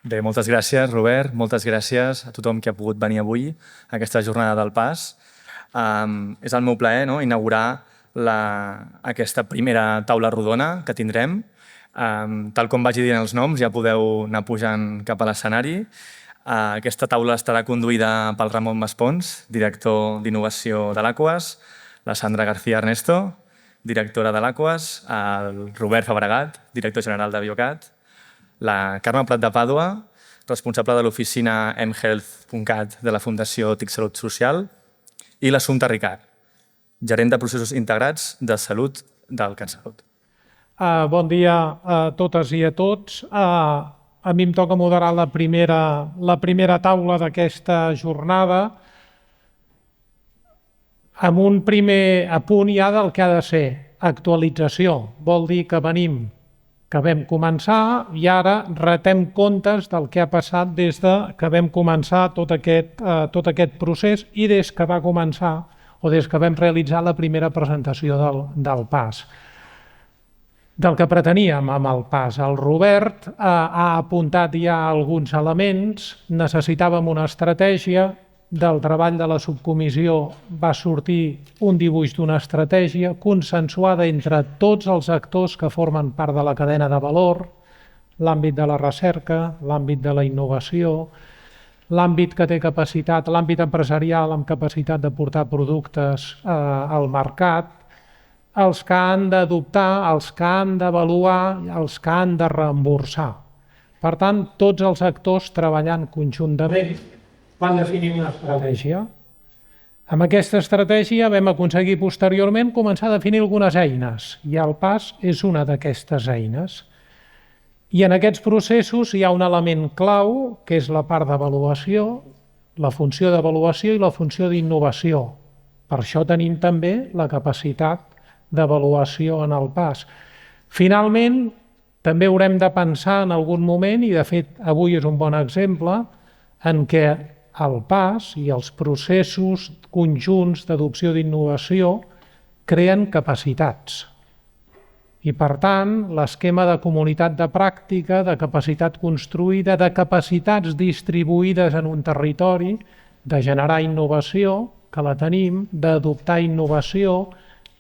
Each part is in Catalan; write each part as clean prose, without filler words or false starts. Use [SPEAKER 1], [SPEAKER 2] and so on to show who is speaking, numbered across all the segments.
[SPEAKER 1] Bé, moltes gràcies, Robert. Moltes gràcies a tothom que ha pogut venir avui a aquesta jornada del PAS. És el meu plaer inaugurar aquesta primera taula rodona que tindrem. Tal com vaig dient els noms, ja podeu anar pujant cap a l'escenari. Aquesta taula estarà conduïda pel Ramon Maspons, director d'innovació de l'Aquas, la Sandra García Ernesto, directora de l'Aquas, el Robert Fabregat, director general de Biocat, la Carme Prat de Pàdua, responsable de l'oficina mhealth.cat de la Fundació TIC Salut Social, i l'Assumpta Ricard, gerent de processos integrats de salut del CatSalut.
[SPEAKER 2] Bon dia a totes i a tots. A mi em toca moderar la primera taula d'aquesta jornada amb un primer apunt ja del que ha de ser actualització. Vol dir que vam començar i ara retem comptes del que ha passat des que vam començar tot aquest procés i des que va començar o des que vam realitzar la primera presentació del PAS. Del que preteníem amb el PAS. El Robert ha apuntat ja alguns elements, necessitàvem una estratègia, del treball de la subcomissió va sortir un dibuix d'una estratègia consensuada entre tots els actors que formen part de la cadena de valor, l'àmbit de la recerca, l'àmbit de la innovació, l'àmbit que té capacitat, l'àmbit empresarial amb capacitat de portar productes al mercat, els que han d'adoptar, els que han d'avaluar, els que han de reemborsar. Per tant, tots els actors treballant conjuntament van definir una estratègia. Amb aquesta estratègia vam aconseguir posteriorment començar a definir algunes eines i el PAS és una d'aquestes eines. I en aquests processos hi ha un element clau que és la part d'avaluació, la funció d'avaluació i la funció d'innovació. Per això tenim també la capacitat d'avaluació en el PAS. Finalment, també haurem de pensar en algun moment, i de fet avui és un bon exemple, en què el PAS i els processos conjunts d'adopció d'innovació creen capacitats. I per tant, l'esquema de comunitat de pràctica, de capacitat construïda, de capacitats distribuïdes en un territori, de generar innovació, que la tenim, d'adoptar innovació,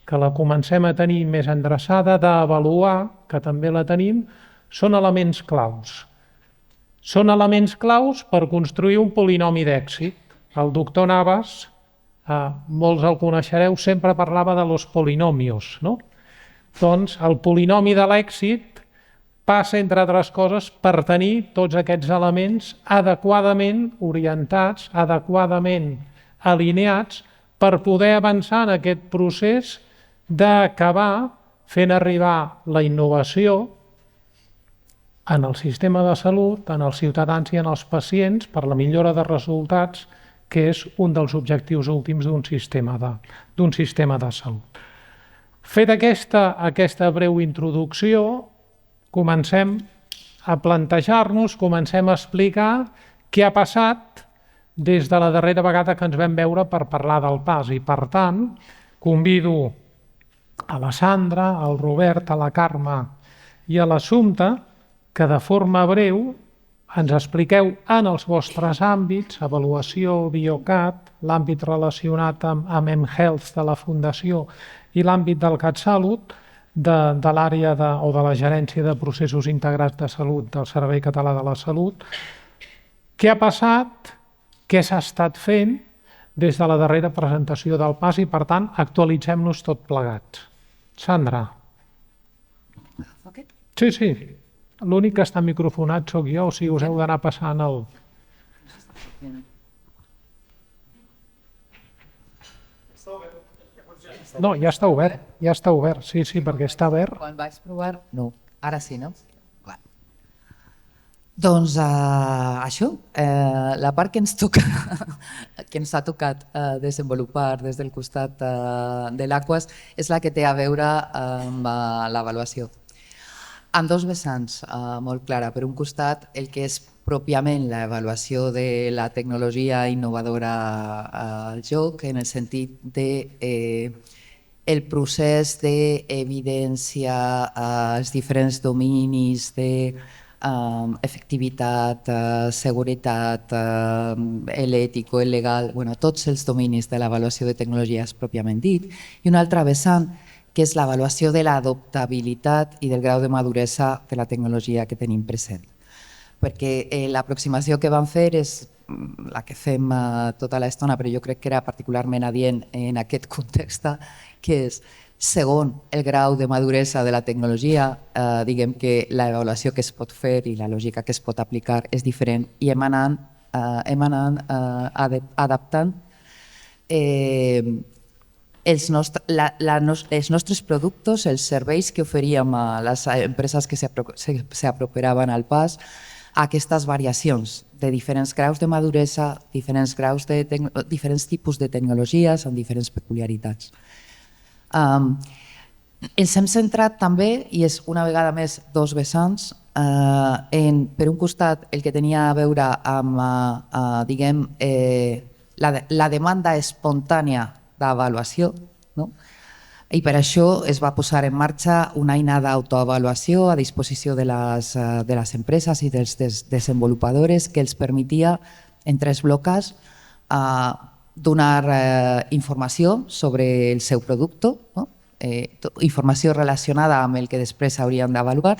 [SPEAKER 2] que la comencem a tenir més endreçada, d'avaluar, que també la tenim, són elements claus. Són elements claus per construir un polinomi d'èxit. El doctor Navas, molts el coneixereu, sempre parlava de los polinomios, no? Doncs el polinomi de l'èxit passa, entre altres coses, per tenir tots aquests elements adequadament orientats, adequadament alineats, per poder avançar en aquest procés d'acabar fent arribar la innovació en el sistema de salut, en els ciutadans i en els pacients per la millora de resultats, que és un dels objectius últims d'un sistema de salut. Fet aquesta breu introducció, comencem a plantejar-nos, comencem a explicar què ha passat des de la darrera vegada que ens vam veure per parlar del PAS. I per tant, convido a la Sandra, al Robert, a la Carme i a l'Assumpta que de forma breu ens expliqueu en els vostres àmbits, avaluació, Biocat, l'àmbit relacionat amb mHealth de la Fundació i l'àmbit del CatSalut, de l'àrea o de la gerència de processos integrats de salut del Servei Català de la Salut, què ha passat, què s'ha estat fent des de la darrera presentació del PAS i, per tant, actualitzem-nos tot plegats. Sandra. Sí. L'únic que està microfonat sóc jo, o sigui, us heu d'anar passant el... No, ja està obert, sí, perquè està obert.
[SPEAKER 3] Quan vaig provar... No, ara sí, no? Clar. Doncs això, la part que ens toca, que ens ha tocat desenvolupar des del costat de l'Aquas és la que té a veure amb l'avaluació. Amb dos vessants molt clara. Per un costat, el que és pròpiament l'avaluació de la tecnologia innovadora al joc, en el sentit de el procés d'evidència als diferents dominis, de efectivitat, seguretat, l'ètico, el legal, tots els dominis de l'avaluació de tecnologies pròpiament dit, i una altra vessant que és l'avaluació de l'adoptabilitat i del grau de maduresa de la tecnologia que tenim present. Perquè l'aproximació que vam fer és la que fem tota l'estona, però jo crec que era particularment adient en aquest context, que és, segon el grau de maduresa de la tecnologia, diguem que l'avaluació que es pot fer i la lògica que es pot aplicar és diferent i hem anat adaptant els nostres productes, els serveis que oferíem a les empreses que s'aproperaven al pas, a aquestes variacions de diferents graus de maduresa, diferents tipus de tecnologies amb diferents peculiaritats. Ens hem centrat també, i és una vegada més dos vessants, per un costat el que tenia a veure amb la demanda espontània d'avaluació, i per això es va posar en marxa una eina d'autoavaluació a disposició de les empreses i dels desenvolupadors que els permetia, en 3 blocs, donar informació sobre el seu producte, informació relacionada amb el que després haurien d'avaluar.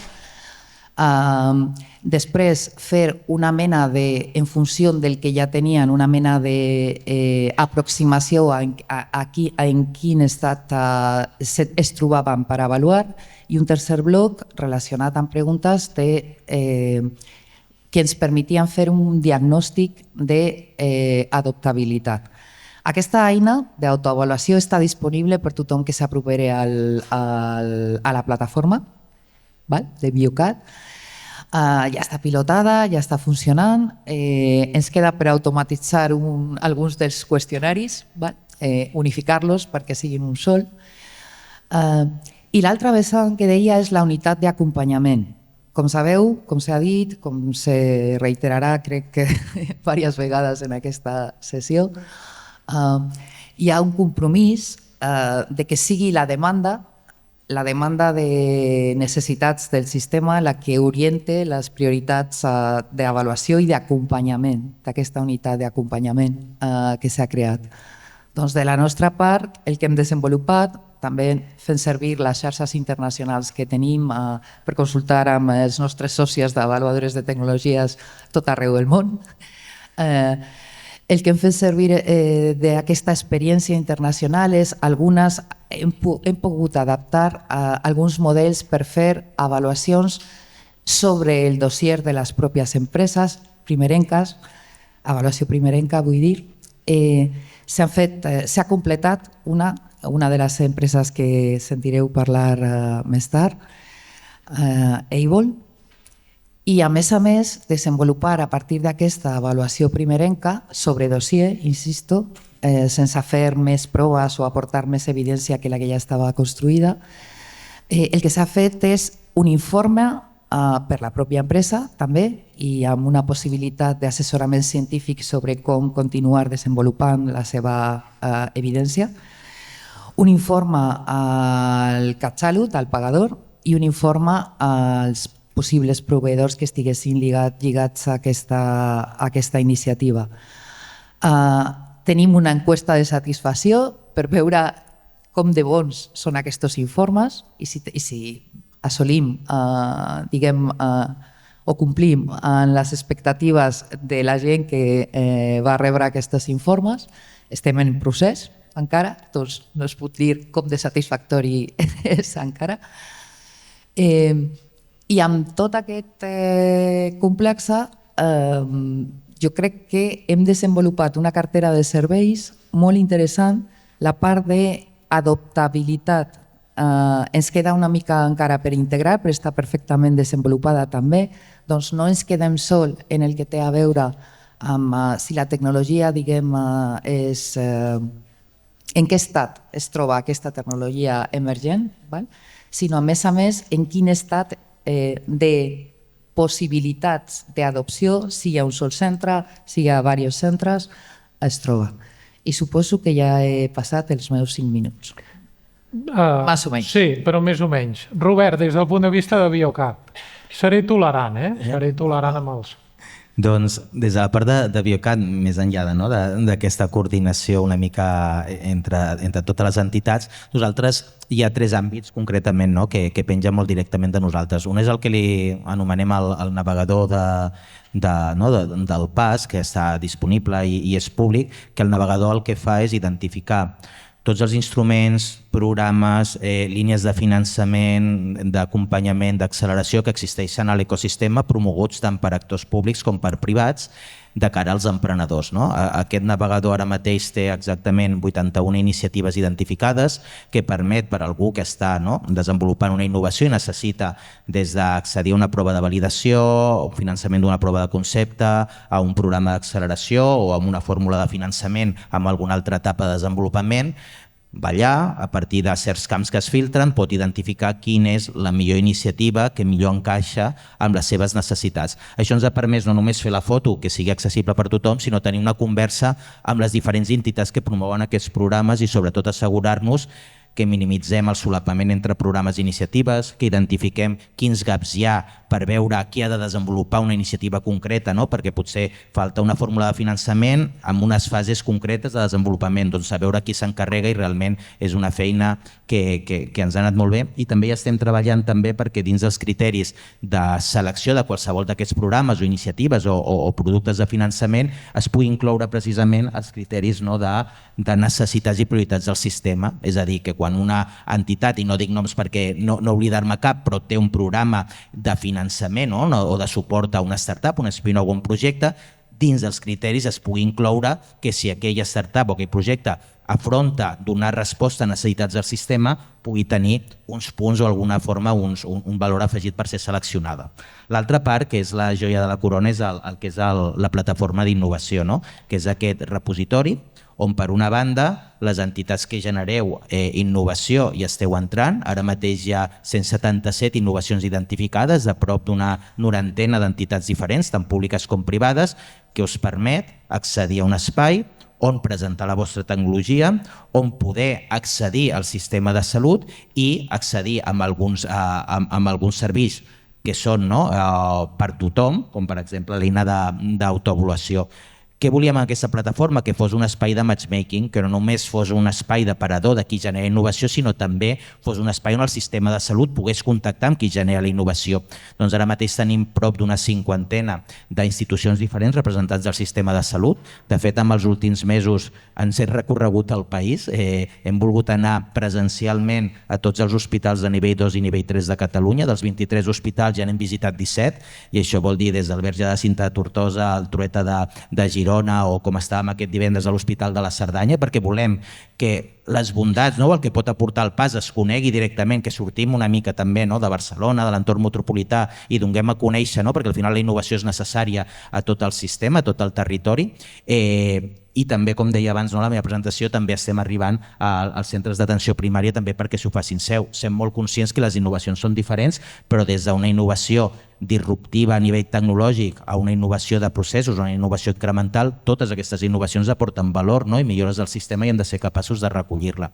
[SPEAKER 3] Després fer una mena de, en funció del que ja tenien, una mena d'aproximació en quin estat es trobaven per avaluar, i un tercer bloc relacionat amb preguntes que ens permetien fer un diagnòstic d'adoptabilitat. Aquesta eina d'autoavaluació està disponible per tothom que s'aproperi a la plataforma de Biocat. Ja està pilotada, ja està funcionant. Ens queda per automatitzar alguns dels qüestionaris, unificar-los perquè siguin un sol. I l'altra vessant que deia és la unitat d'acompanyament. Com sabeu, com s'ha dit, com se reiterarà crec que diverses vegades en aquesta sessió, hi ha un compromís de que sigui la demanda de necessitats del sistema la que oriente les prioritats d'avaluació i d'acompanyament, d'aquesta unitat d'acompanyament que s'ha creat. Doncs de la nostra part, el que hem desenvolupat, també fent servir les xarxes internacionals que tenim per consultar amb els nostres socis d'avaluadores de tecnologies tot arreu del món, el que hem fet servir d'aquesta experiència internacional és hem pogut adaptar alguns models per fer avaluacions sobre el dossier de les pròpies empreses primerenques, avaluació primerenca vull dir. S'ha completat una de les empreses que sentireu parlar més tard, Able, i a més, desenvolupar a partir d'aquesta avaluació primerenca sobre dossier, insisto, sense fer més proves o aportar més evidència que la que ja estava construïda. El que s'ha fet és un informe per la pròpia empresa també i amb una possibilitat d'assessorament científic sobre com continuar desenvolupant la seva evidència, un informe al CatSalut, al pagador, i un informe als possibles proveïdors que estiguessin lligats a aquesta iniciativa. Tenim una enquesta de satisfacció per veure com de bons són aquests informes i si assolim, o complim amb les expectatives de la gent que va rebre aquests informes. Estem en procés encara, doncs no es pot dir com de satisfactori és encara. I amb tot aquest complex, jo crec que hem desenvolupat una cartera de serveis molt interessant. La part d'adoptabilitat ens queda una mica encara per integrar, però està perfectament desenvolupada també. Doncs no ens quedem sol en el que té a veure amb si la tecnologia, en què estat es troba aquesta tecnologia emergent, sinó a més en quin estat de possibilitats d'adopció, sigui a un sol centre, sigui a diversos centres, es troba. I suposo que ja he passat els meus 5 minuts. Més o menys.
[SPEAKER 2] Sí, però més o menys. Robert, des del punt de vista de Biocat. Seré tolerant, Seré tolerant amb els...
[SPEAKER 4] Doncs des de la part de Biocat, més enllà d'aquesta coordinació una mica entre totes les entitats, nosaltres hi ha 3 àmbits concretament que pengen molt directament de nosaltres. Un és el que li anomenem el navegador del PAS, que està disponible i és públic, que el navegador el que fa és identificar tots els instruments, programes, línies de finançament, d'acompanyament, d'acceleració que existeixen a l'ecosistema promoguts tant per actors públics com per privats de cara als emprenedors. Aquest navegador ara mateix té exactament 81 iniciatives identificades que permet per algú que està desenvolupant una innovació i necessita des d'accedir a una prova de validació, un finançament d'una prova de concepte, a un programa d'acceleració o a una fórmula de finançament amb alguna altra etapa de desenvolupament, va allà, a partir de certs camps que es filtren, pot identificar quina és la millor iniciativa que millor encaixa amb les seves necessitats. Això ens ha permès no només fer la foto que sigui accessible per tothom, sinó tenir una conversa amb les diferents entitats que promouen aquests programes i sobretot assegurar-nos que minimitzem el solapament entre programes i iniciatives, que identifiquem quins gaps hi ha per veure qui ha de desenvolupar una iniciativa concreta, perquè potser falta una fórmula de finançament amb unes fases concretes de desenvolupament, doncs a veure qui s'encarrega i realment és una feina que ens ha anat molt bé. I també hi estem treballant també perquè dins dels criteris de selecció de qualsevol d'aquests programes o iniciatives o productes de finançament es pugui incloure precisament els criteris de necessitats i prioritats del sistema, és a dir, que quan una entitat, i no dic noms perquè no oblidar-me cap, però té un programa de finançament o de suport a una startup, un spin-off o un projecte, dins dels criteris es pugui incloure que si aquella startup o aquell projecte afronta donar resposta a necessitats del sistema pugui tenir uns punts o alguna forma un valor afegit per ser seleccionada. L'altra part, que és la joia de la corona, és el que és la plataforma d'innovació, que és aquest repositori on per una banda les entitats que genereu innovació i esteu entrant, ara mateix hi ha 177 innovacions identificades de prop d'una 90 d'entitats diferents, tant públiques com privades, que us permet accedir a un espai on presentar la vostra tecnologia, on poder accedir al sistema de salut i accedir amb alguns serveis que són per tothom, com per exemple l'eina d'autoavaluació. Què volíem en aquesta plataforma? Que fos un espai de matchmaking, que no només fos un espai d'aparador de qui genera innovació, sinó també fos un espai on el sistema de salut pogués contactar amb qui genera la innovació. Doncs ara mateix tenim prop d'una 50 d'institucions diferents representants del sistema de salut. De fet, en els últims mesos ens hem recorregut al país. Hem volgut anar presencialment a tots els hospitals de nivell 2 i nivell 3 de Catalunya. Dels 23 hospitals ja n'hem visitat 17, i això vol dir des del Verge de Cinta de Tortosa al Trueta de Girona, o com estàvem aquest divendres a l'Hospital de la Cerdanya, perquè volem que les bondats, el que pot aportar el PAS es conegui directament, que sortim una mica també de Barcelona, de l'entorn metropolità, i donem a conèixer, perquè al final la innovació és necessària a tot el sistema, a tot el territori. I també, com deia abans, la meva presentació, també estem arribant als centres d'atenció primària també perquè s'ho facin seu. Sem molt conscients que les innovacions són diferents, però des d'una innovació disruptiva a nivell tecnològic a una innovació de processos, una innovació incremental, totes aquestes innovacions aporten valor i millores del sistema i hem de ser capaços de recollir-la.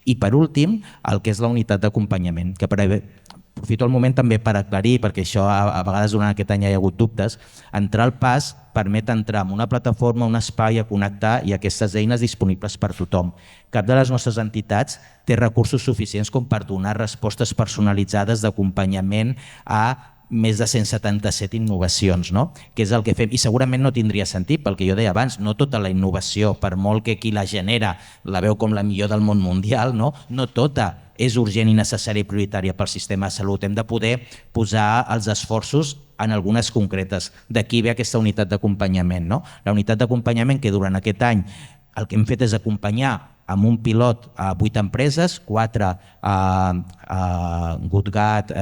[SPEAKER 4] I per últim, el que és la unitat d'acompanyament, que aprofito el moment també per aclarir, perquè això a vegades durant aquest any hi ha hagut dubtes. Entrar al PAS permet entrar en una plataforma, un espai a connectar i aquestes eines disponibles per tothom. Cap de les nostres entitats té recursos suficients com per donar respostes personalitzades d'acompanyament a més de 177 innovacions, que és el que fem. I segurament no tindria sentit, pel que jo deia abans, no tota la innovació, per molt que qui la genera la veu com la millor del món mundial, no tota és urgent i necessària i prioritària pel sistema de salut. Hem de poder posar els esforços en algunes concretes. D'aquí ve aquesta unitat d'acompanyament. La unitat d'acompanyament que durant aquest any el que hem fet és acompanyar amb un pilot a 8 empreses, 4 a GoodGat,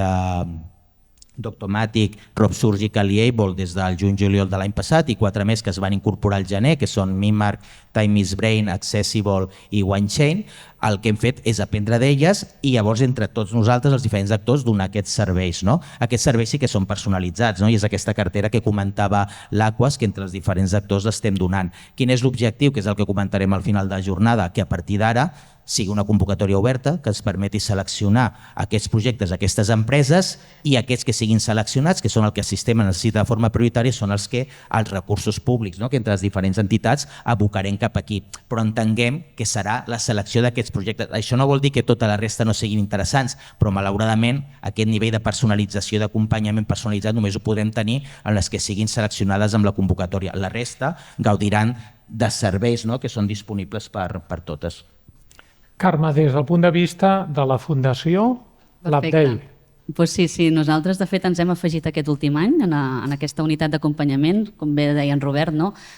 [SPEAKER 4] Doctomatic, Rob Surgical i Able des del juny-juliol de l'any passat i 4 més que es van incorporar al gener, que són Mimark, Time is Brain, Accessible i OneChain. El que hem fet és aprendre d'elles i llavors entre tots nosaltres, els diferents actors, donar aquests serveis. Aquests serveis sí que són personalitzats i és aquesta cartera que comentava l'Aquas que entre els diferents actors estem donant. Quin és l'objectiu? Que és el que comentarem al final de la jornada, que a partir d'ara sigui una convocatòria oberta que ens permeti seleccionar aquests projectes, aquestes empreses, i aquests que siguin seleccionats, que són el que el sistema necessita de forma prioritària, són els que els recursos públics, que entre les diferents entitats abocarem cap aquí. Però entenguem que serà la selecció d'aquests projectes. Això no vol dir que tota la resta no siguin interessants, però malauradament aquest nivell de personalització, d'acompanyament personalitzat, només ho podrem tenir en les que siguin seleccionades amb la convocatòria. La resta gaudiran de serveis que són disponibles per totes.
[SPEAKER 2] Carme, des del punt de vista de la Fundació, l'update.
[SPEAKER 5] Pues sí, nosaltres de fet ens hem afegit aquest últim any en aquesta unitat d'acompanyament, com bé deia en Robert,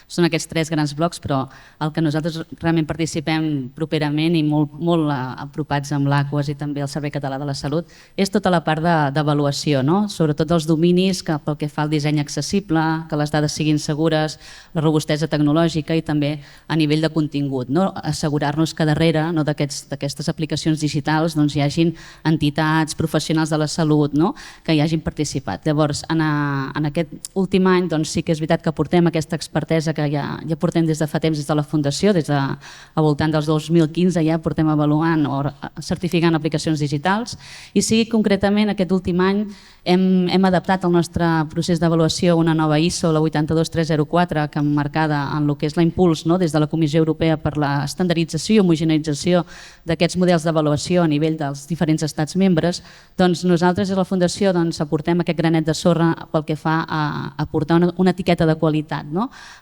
[SPEAKER 5] són aquests 3 grans blocs, però el que nosaltres realment participem properament i molt apropats amb l'Aquas i també el Servei Català de la Salut és tota la part d'avaluació, sobretot els dominis pel que fa al disseny accessible, que les dades siguin segures, la robustesa tecnològica i també a nivell de contingut. Assegurar-nos que darrere d'aquestes aplicacions digitals hi hagin entitats, professionals de la salut que hi hagin participat. Llavors, en aquest últim any sí que és veritat que portem aquesta expertesa que ja portem des de fa temps des de la Fundació, des de al voltant dels 2015 ja portem avaluant o certificant aplicacions digitals, i sí concretament aquest últim any hem adaptat el nostre procés d'avaluació a una nova ISO, la 82304, que emmarcada en el que és l'impuls des de la Comissió Europea per l'estandardització i homogeneïtzació d'aquests models d'avaluació a nivell dels diferents estats membres. Doncs nosaltres a la Fundació aportem aquest granet de sorra pel que fa a aportar una etiqueta de qualitat,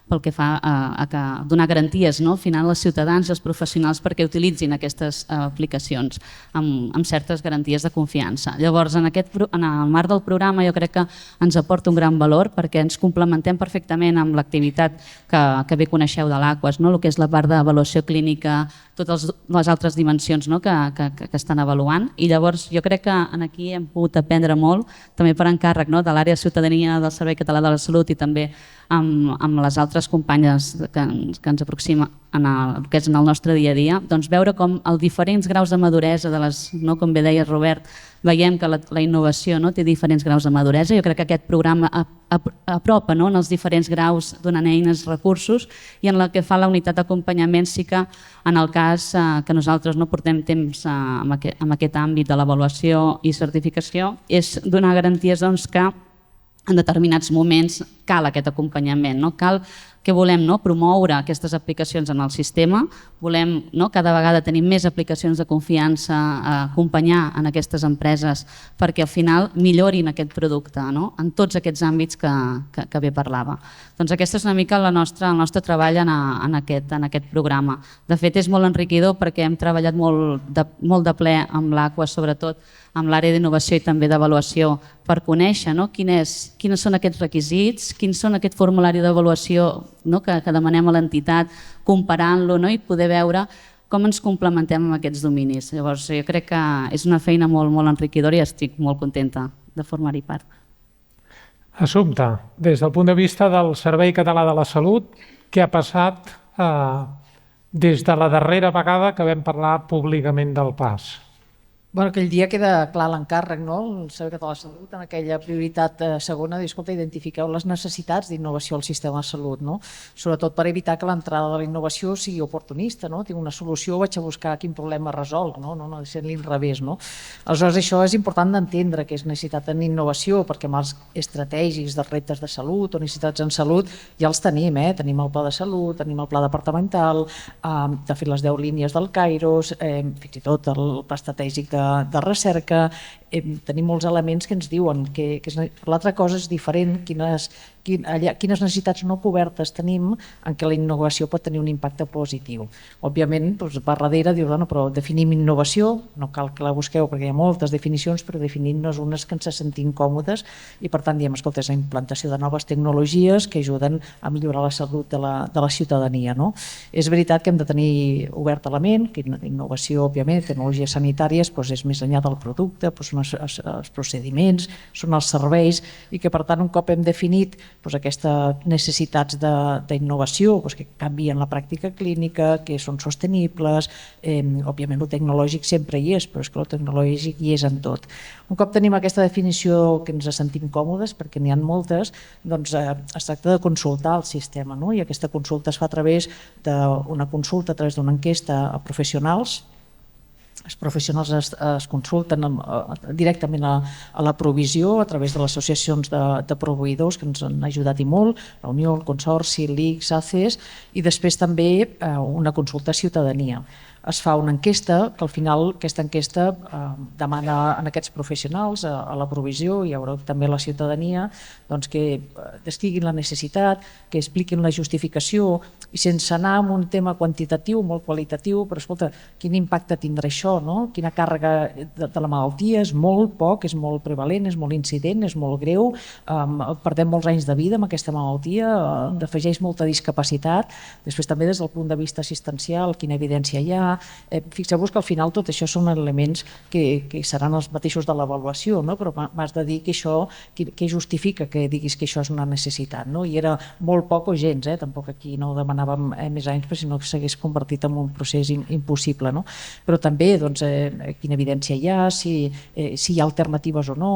[SPEAKER 5] pel que fa a donar garanties al final als ciutadans i als professionals perquè utilitzin aquestes aplicacions amb certes garanties de confiança. Llavors, en el marc del programa jo crec que ens aporta un gran valor perquè ens complementem perfectament amb l'activitat que bé coneixeu de l'Aquas, el que és la part d'avaluació clínica, totes les altres dimensions que estan avaluant, i llavors jo crec que aquí hem pogut aprendre molt, també per encàrrec de l'àrea de ciutadania del Servei Català de la Salut i també amb les altres companyes que ens aproximen en el nostre dia a dia, veure com els diferents graus de maduresa, com bé deia Robert, veiem que la innovació té diferents graus de maduresa. Jo crec que aquest programa apropa en els diferents graus, donant eines, recursos, i en el que fa la unitat d'acompanyament sí que en el cas que nosaltres no portem temps en aquest àmbit de l'avaluació i certificació és donar garanties que en determinats moments cal aquest acompanyament, cal que volem promoure aquestes aplicacions en el sistema, volem cada vegada tenir més aplicacions de confiança, acompanyar en aquestes empreses perquè al final millorin aquest producte en tots aquests àmbits que bé parlava. Doncs aquest és una mica el nostre treball en aquest programa. De fet, és molt enriquidor perquè hem treballat molt de ple amb l'Aquas, sobretot amb l'àrea d'innovació i també d'avaluació, per conèixer quins són aquests requisits, quins són aquest formulari d'avaluació que demanem a l'entitat, comparant-lo i poder veure com ens complementem amb aquests dominis. Llavors, jo crec que és una feina molt enriquidora i estic molt contenta de formar-hi part.
[SPEAKER 2] Assumpta, des del punt de vista del Servei Català de la Salut, què ha passat des de la darrera vegada que vam parlar públicament del PAS?
[SPEAKER 6] Aquell dia queda clar l'encàrrec, el Servei Català de la Salut, en aquella prioritat segona, identifiqueu les necessitats d'innovació al sistema de salut, sobretot per evitar que l'entrada de la innovació sigui oportunista, tinc una solució, vaig a buscar quin problema resolc, no ha de ser l'inrevés. Aleshores, això és important d'entendre que és necessitat en innovació, perquè amb els estratègics de reptes de salut o necessitats en salut ja els tenim, tenim el pla de salut, tenim el pla departamental, de fet les 10 línies del Kairos, fins i tot el pla estratègic de recerca, tenim molts elements que ens diuen que l'altra cosa és diferent, quines necessitats no cobertes tenim en què la innovació pot tenir un impacte positiu. Òbviament, per darrere dius, però definim innovació, no cal que la busqueu perquè hi ha moltes definicions, però definint-nos unes que ens sentim còmodes i per tant diem, escolta, és la implantació de noves tecnologies que ajuden a millorar la salut de la ciutadania. És veritat que hem de tenir obert la ment, que innovació, òbviament, tecnologies sanitàries és més enllà del producte, són els procediments, són els serveis i que per tant un cop hem definit aquestes necessitats d'innovació que canvien la pràctica clínica, que són sostenibles, òbviament el tecnològic sempre hi és, però és que el tecnològic hi és en tot. Un cop tenim aquesta definició que ens sentim còmodes, perquè n'hi ha moltes, doncs es tracta de consultar el sistema, i aquesta consulta es fa a través d'una consulta, a través d'una enquesta a professionals, els professionals es consulten directament a la provisió a través de les associacions de proveïdors que ens han ajudat i molt, la Unió, el Consorci, l'ICS, ACES, i després també una consulta a ciutadania. Es fa una enquesta, que al final aquesta enquesta demana a aquests professionals, a la provisió i també a la ciutadania, doncs que descriguin la necessitat, que expliquin la justificació i sense anar en un tema quantitatiu, molt qualitatiu, però escolta, quin impacte tindrà això, no? Quina càrrega de la malaltia, és molt poc, és molt prevalent, és molt incident, és molt greu, perdem molts anys de vida amb aquesta malaltia, afegeix molta discapacitat, després també des del punt de vista assistencial, quina evidència hi ha. Fixeu-vos que al final tot això són elements que seran els mateixos de l'avaluació, no? Però m'has de dir que això, què justifica que diguis que això és una necessitat, no? I era molt poc o gens, tampoc aquí no demanàvem més anys, perquè si no s'hagués convertit en un procés impossible, no? Però també doncs, quina evidència hi ha, si hi ha alternatives o no,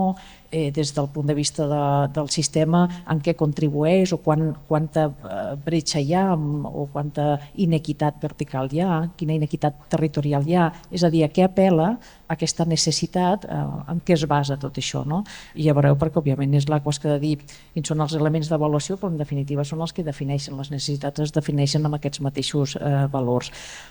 [SPEAKER 6] des del punt de vista del sistema, en què contribueix o quanta bretxa hi ha o quanta inequitat vertical hi ha, quina inequitat territorial hi ha, és a dir, a què apel·la aquesta necessitat, en què es basa tot això, no? I ja veureu, perquè òbviament és l'AQUAS que ha de dir quins són els elements d'avaluació, però en definitiva són els que defineixen les necessitats, es defineixen amb aquests mateixos valors.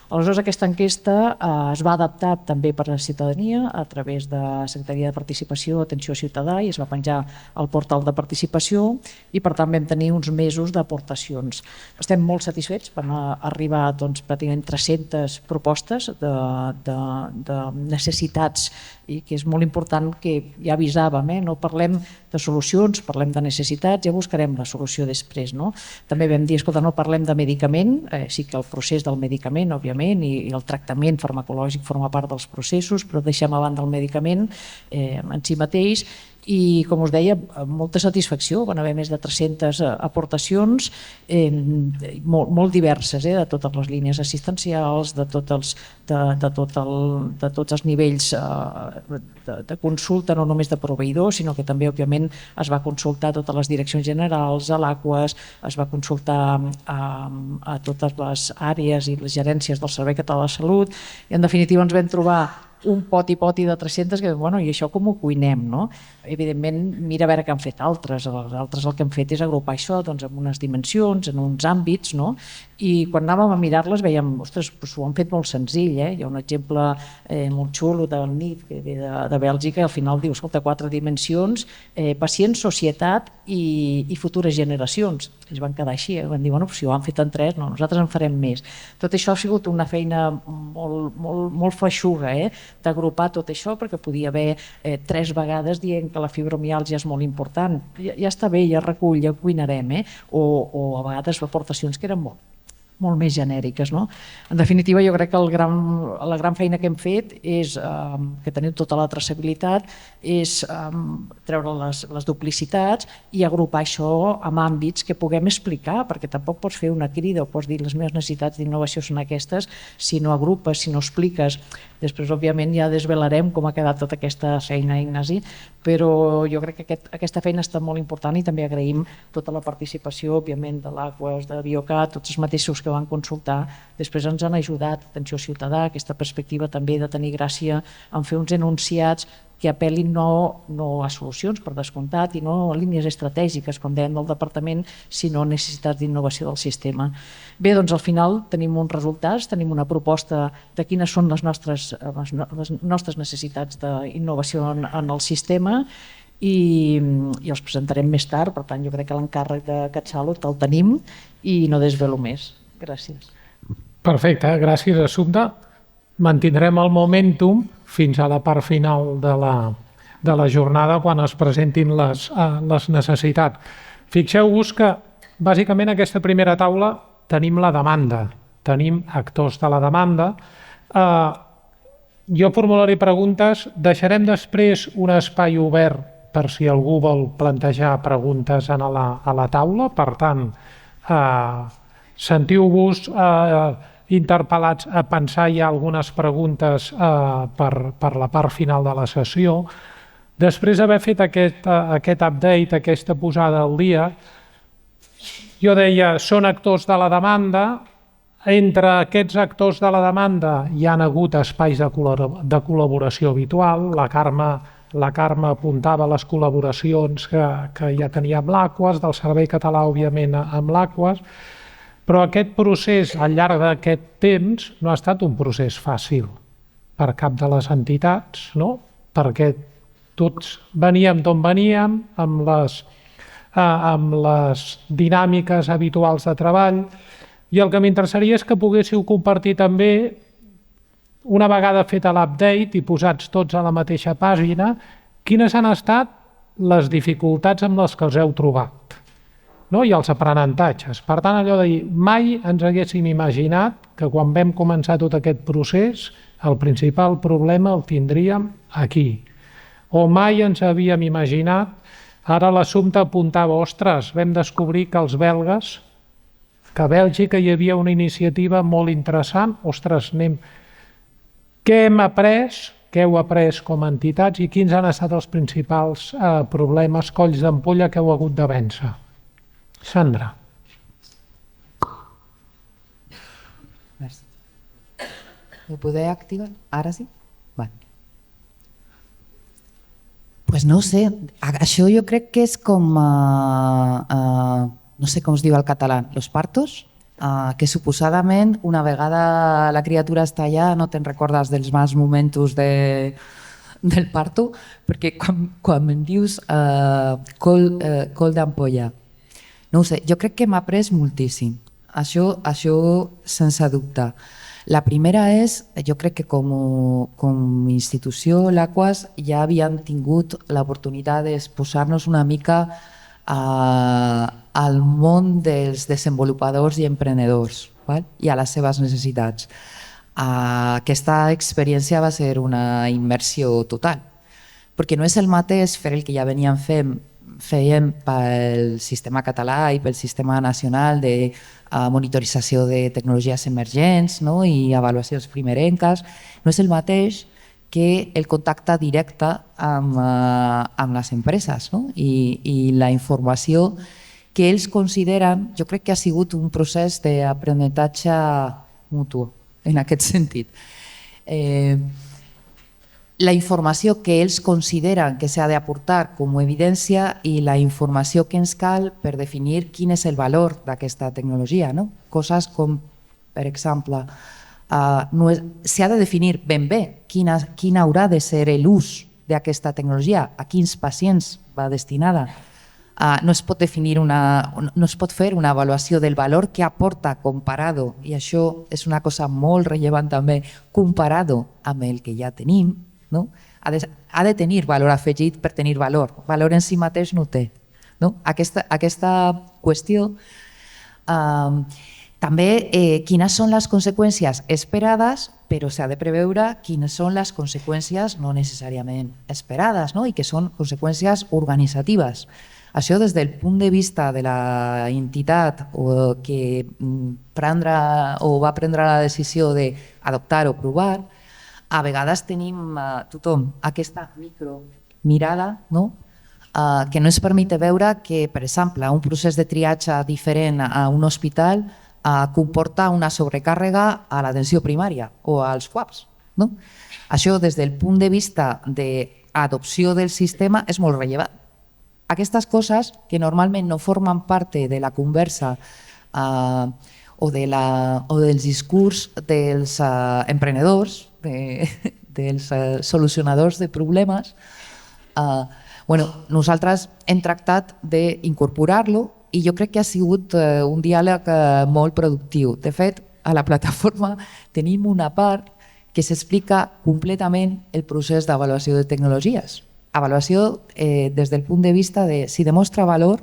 [SPEAKER 6] Aleshores, aquesta enquesta es va adaptar també per a la ciutadania a través de la Secretaria de Participació, Atenció Ciutadà, i es va penjar al portal de participació i per tant vam tenir uns mesos d'aportacions. Estem molt satisfets per arribar pràcticament 300 propostes de necessitats i que és molt important que ja avisàvem, no parlem de solucions, parlem de necessitats, ja buscarem la solució després. També vam dir, escolta, no parlem de medicament, sí que el procés del medicament, òbviament, i el tractament farmacològic forma part dels processos, però deixem a banda el medicament en si mateix. I, com us deia, molta satisfacció, van haver més de 300 aportacions molt diverses, de totes les línies assistencials, de tots els nivells de consulta, no només de proveïdors, sinó que també, òbviament, es va consultar a totes les direccions generals, a l'AQUAS, es va consultar a totes les àrees i les gerències del Servei Català de Salut, i en definitiva ens vam trobar un poti de 300 que, bueno, i això com ho cuinem, no? Evidentment, mira a veure què han fet altres. Els altres el que han fet és agrupar això en unes dimensions, en uns àmbits, no? I quan anàvem a mirar-les veiem, ostres, ho han fet molt senzill, Hi ha un exemple molt xulo del NIF, que ve de Bèlgica, i al final diu, escolta, 4 dimensions, pacients, societat i futures generacions. Ells van quedar així, van dir, bueno, si ho han fet en 3, no, nosaltres en farem més. Tot això ha sigut una feina molt feixuga, d'agrupar tot això, perquè podia haver 3 vegades dient que la fibromiàlgia és molt important. Ja està bé, ja recull, ja cuinarem, o a vegades aportacions que eren molt més genèriques. En definitiva, jo crec que la gran feina que hem fet és, que teniu tota la traçabilitat, és treure les duplicitats i agrupar això en àmbits que puguem explicar, perquè tampoc pots fer una crida o pots dir les meves necessitats d'innovació són aquestes si no agrupes, si no expliques. Després, òbviament, ja desvelarem com ha quedat tota aquesta feina, Ignasi, però jo crec que aquesta feina està molt important i també agraïm tota la participació, òbviament, de l'AQUAS, de Biocat, tots els mateixos que van consultar. Després ens han ajudat, Atenció Ciutadà, aquesta perspectiva també de tenir gràcia en fer uns enunciats que apel·lin no a solucions, per descomptat, i no a línies estratègiques, com dèiem del departament, sinó a necessitats d'innovació del sistema. Bé, doncs al final tenim uns resultats, tenim una proposta de quines són les nostres necessitats d'innovació en el sistema i els presentarem més tard, per tant jo crec que l'encàrrec de CatSalut el tenim i no desvelo més. Gràcies.
[SPEAKER 2] Perfecte, gràcies, Assumpta. Mantindrem el momentum fins a la part final de la jornada quan es presentin les necessitats. Fixeu-vos que bàsicament aquesta primera taula tenim la demanda, tenim actors de la demanda. Jo formularé preguntes, deixarem després un espai obert per si algú vol plantejar preguntes a la taula, per tant, sentiu-vos interpel·lats a pensar ja algunes preguntes per la part final de la sessió. Després d'haver fet aquest update, aquesta posada al dia, jo deia, són actors de la demanda, Entre aquests actors de la demanda hi han hagut espais de col·laboració habitual. La Carme apuntava les col·laboracions que ja tenia amb l'Aquas, del Servei Català, òbviament, amb l'Aquas, però aquest procés, al llarg d'aquest temps, no ha estat un procés fàcil per cap de les entitats, no? Perquè tots veníem d'on veníem, amb les dinàmiques habituals de treball, i el que m'interessaria és que poguéssiu compartir també, una vegada feta l'update i posats tots a la mateixa pàgina, quines han estat les dificultats amb les que us heu trobat, no? I els aprenentatges. Per tant, allò de dir, mai ens haguéssim imaginat que quan vam començar tot aquest procés, el principal problema el tindríem aquí. O mai ens havíem imaginat, ara l'assumpte apuntava, ostres, vam descobrir que els belgues, que a Bèlgica hi havia una iniciativa molt interessant, ostres, anem. Què hem après, què heu après com a entitats i quins han estat els principals problemes, colls d'ampolla que heu hagut de vèncer? Sandra.
[SPEAKER 3] Merci. Ho podeu activar? Ara sí? Vale. Pues no ho sé, això jo crec que és com, no sé com es diu al català, los partos, que suposadament una vegada la criatura està allà no te'n recordes dels mals momentos del parto, perquè quan em dius col d'ampolla, no ho sé, jo crec que m'ha après moltíssim, això sense dubte. La primera és, jo crec que com institució, l'Aquas ja havíem tingut l'oportunitat d'exposar-nos una mica al món dels desenvolupadors i emprenedors, val? I a les seves necessitats. Aquesta experiència va ser una immersió total, perquè no és el mateix fer el que ja fèiem pel sistema català i pel sistema nacional de monitorització de tecnologies emergents, no? I avaluacions primerenques, no és el mateix que el contacte directe amb les empreses, no? I la informació que ells consideren, jo crec que ha sigut un procés d'aprenentatge mutu en aquest sentit. La informació que ells consideren que s'ha d'aportar com a evidència i la informació que ens cal per definir quin és el valor d'aquesta tecnologia, no? Coses com, per exemple, s'ha de definir ben bé quin haurà de ser l'ús d'aquesta tecnologia, a quins pacients va destinada. No es pot fer una avaluació del valor que aporta comparado, i això és una cosa molt rellevant també, comparado amb el que ja tenim, no? Ha de tenir valor afegit per tenir valor. Valor en si mateix no té. No? Aquesta qüestió també quines són les conseqüències esperades, però s'ha de preveure quines són les conseqüències no necessàriament esperades, no? I que són conseqüències organitzatives. Això des del punt de vista de la entitat que va prendre la decisió d'adoptar o provar, a vegades tenim tothom aquesta micromirada, no? Que no ens permet veure que, per exemple, un procés de triatge diferent a un hospital comporta una sobrecàrrega a l'atenció primària o als CUAPs. No? Això, des del punt de vista d'adopció del sistema, és molt rellevant. Aquestes coses que normalment no formen part de la conversa o del discurs dels emprenedors, dels solucionadors de problemes, nosaltres hem tractat d'incorporar-lo i jo crec que ha sigut un diàleg molt productiu. De fet, a la plataforma tenim una part que s'explica completament el procés d'avaluació de tecnologies. Avaluació des del punt de vista de si demostra valor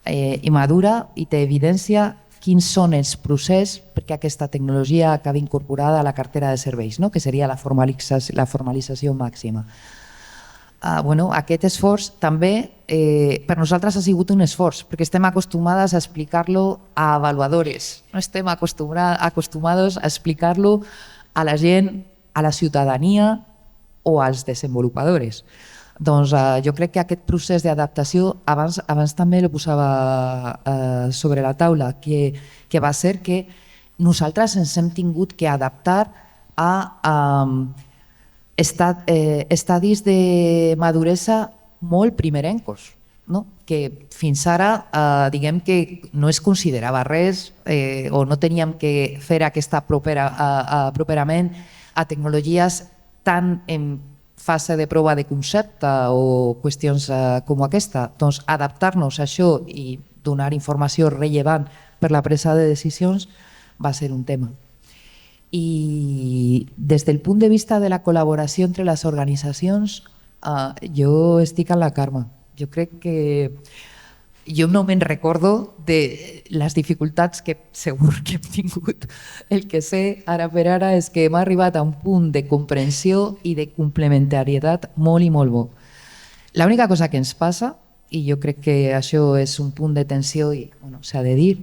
[SPEAKER 3] i madura i té evidència quins són els processos perquè aquesta tecnologia acabi incorporada a la cartera de serveis, no? Que seria la formalització màxima. Aquest esforç també per nosaltres ha sigut un esforç perquè estem acostumades a explicar-lo a avaluadores, no estem acostumades a explicar-lo a la gent, a la ciutadania o als desenvolupadors. Doncs jo crec que aquest procés d'adaptació, abans també lo posava sobre la taula, que va ser que nosaltres ens hem tingut que adaptar a estadis de maduresa molt primerencos, no? Que fins ara diguem que no es considerava res o no teníem que fer aquesta properament a tecnologies tan en fase de prova de concepte o qüestions com aquesta. Doncs adaptar-nos a això i donar informació rellevant per la presa de decisions va ser un tema. I des del punt de vista de la col·laboració entre les organitzacions, jo estic amb la Carme. Jo crec que jo no me'n recordo de les dificultats que segur que hem tingut. El que sé ara per ara és que hem arribat a un punt de comprensió i de complementarietat molt i molt bo. L'única cosa que ens passa, i jo crec que això és un punt de tensió i s'ha de dir,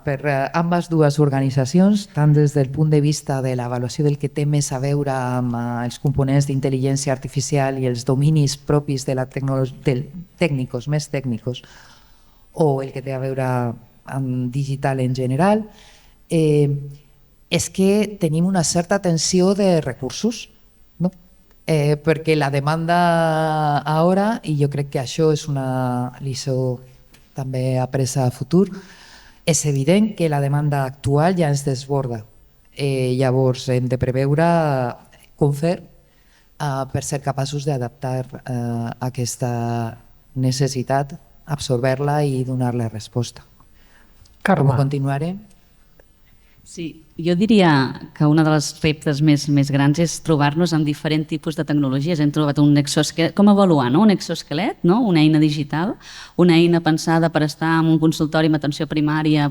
[SPEAKER 3] per ambes dues organitzacions, tant des del punt de vista de l'avaluació del que té més a veure amb els components d'intel·ligència artificial i els dominis propis de la tècnicos, més tècnicos, o el que té a veure amb digital en general, és que tenim una certa tensió de recursos, no? Perquè la demanda ara, i jo crec que això és una lliçó també apresa a futur, és evident que la demanda actual ja ens desborda. Llavors hem de preveure com fer per ser capaços d'adaptar aquesta necessitat, absorber-la i donar-la resposta.
[SPEAKER 2] Carme.
[SPEAKER 3] Continuaré.
[SPEAKER 5] Sí, jo diria que un dels reptes més grans és trobar-nos amb diferents tipus de tecnologies. Hem trobat un exoesquelet, com avaluar, no? Un exoesquelet, no? Una eina digital, una eina pensada per estar en un consultori amb atenció primària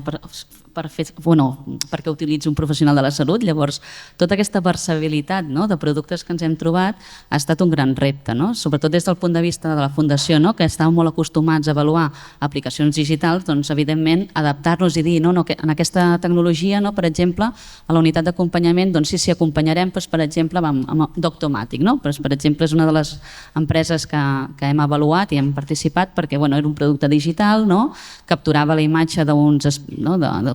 [SPEAKER 5] perquè utilitzi un professional de la salut. Llavors, tota aquesta versatilitat, no? De productes que ens hem trobat ha estat un gran repte, no? Sobretot des del punt de vista de la Fundació, no? Que estàvem molt acostumats a avaluar aplicacions digitals, doncs evidentment adaptar-nos i dir que en aquesta tecnologia, no? Per exemple, a la unitat d'acompanyament, doncs sí, acompanyarem, per exemple, amb Doctomàtic. Per exemple, és una de les empreses que hem avaluat i hem participat perquè era un producte digital, capturava la imatge de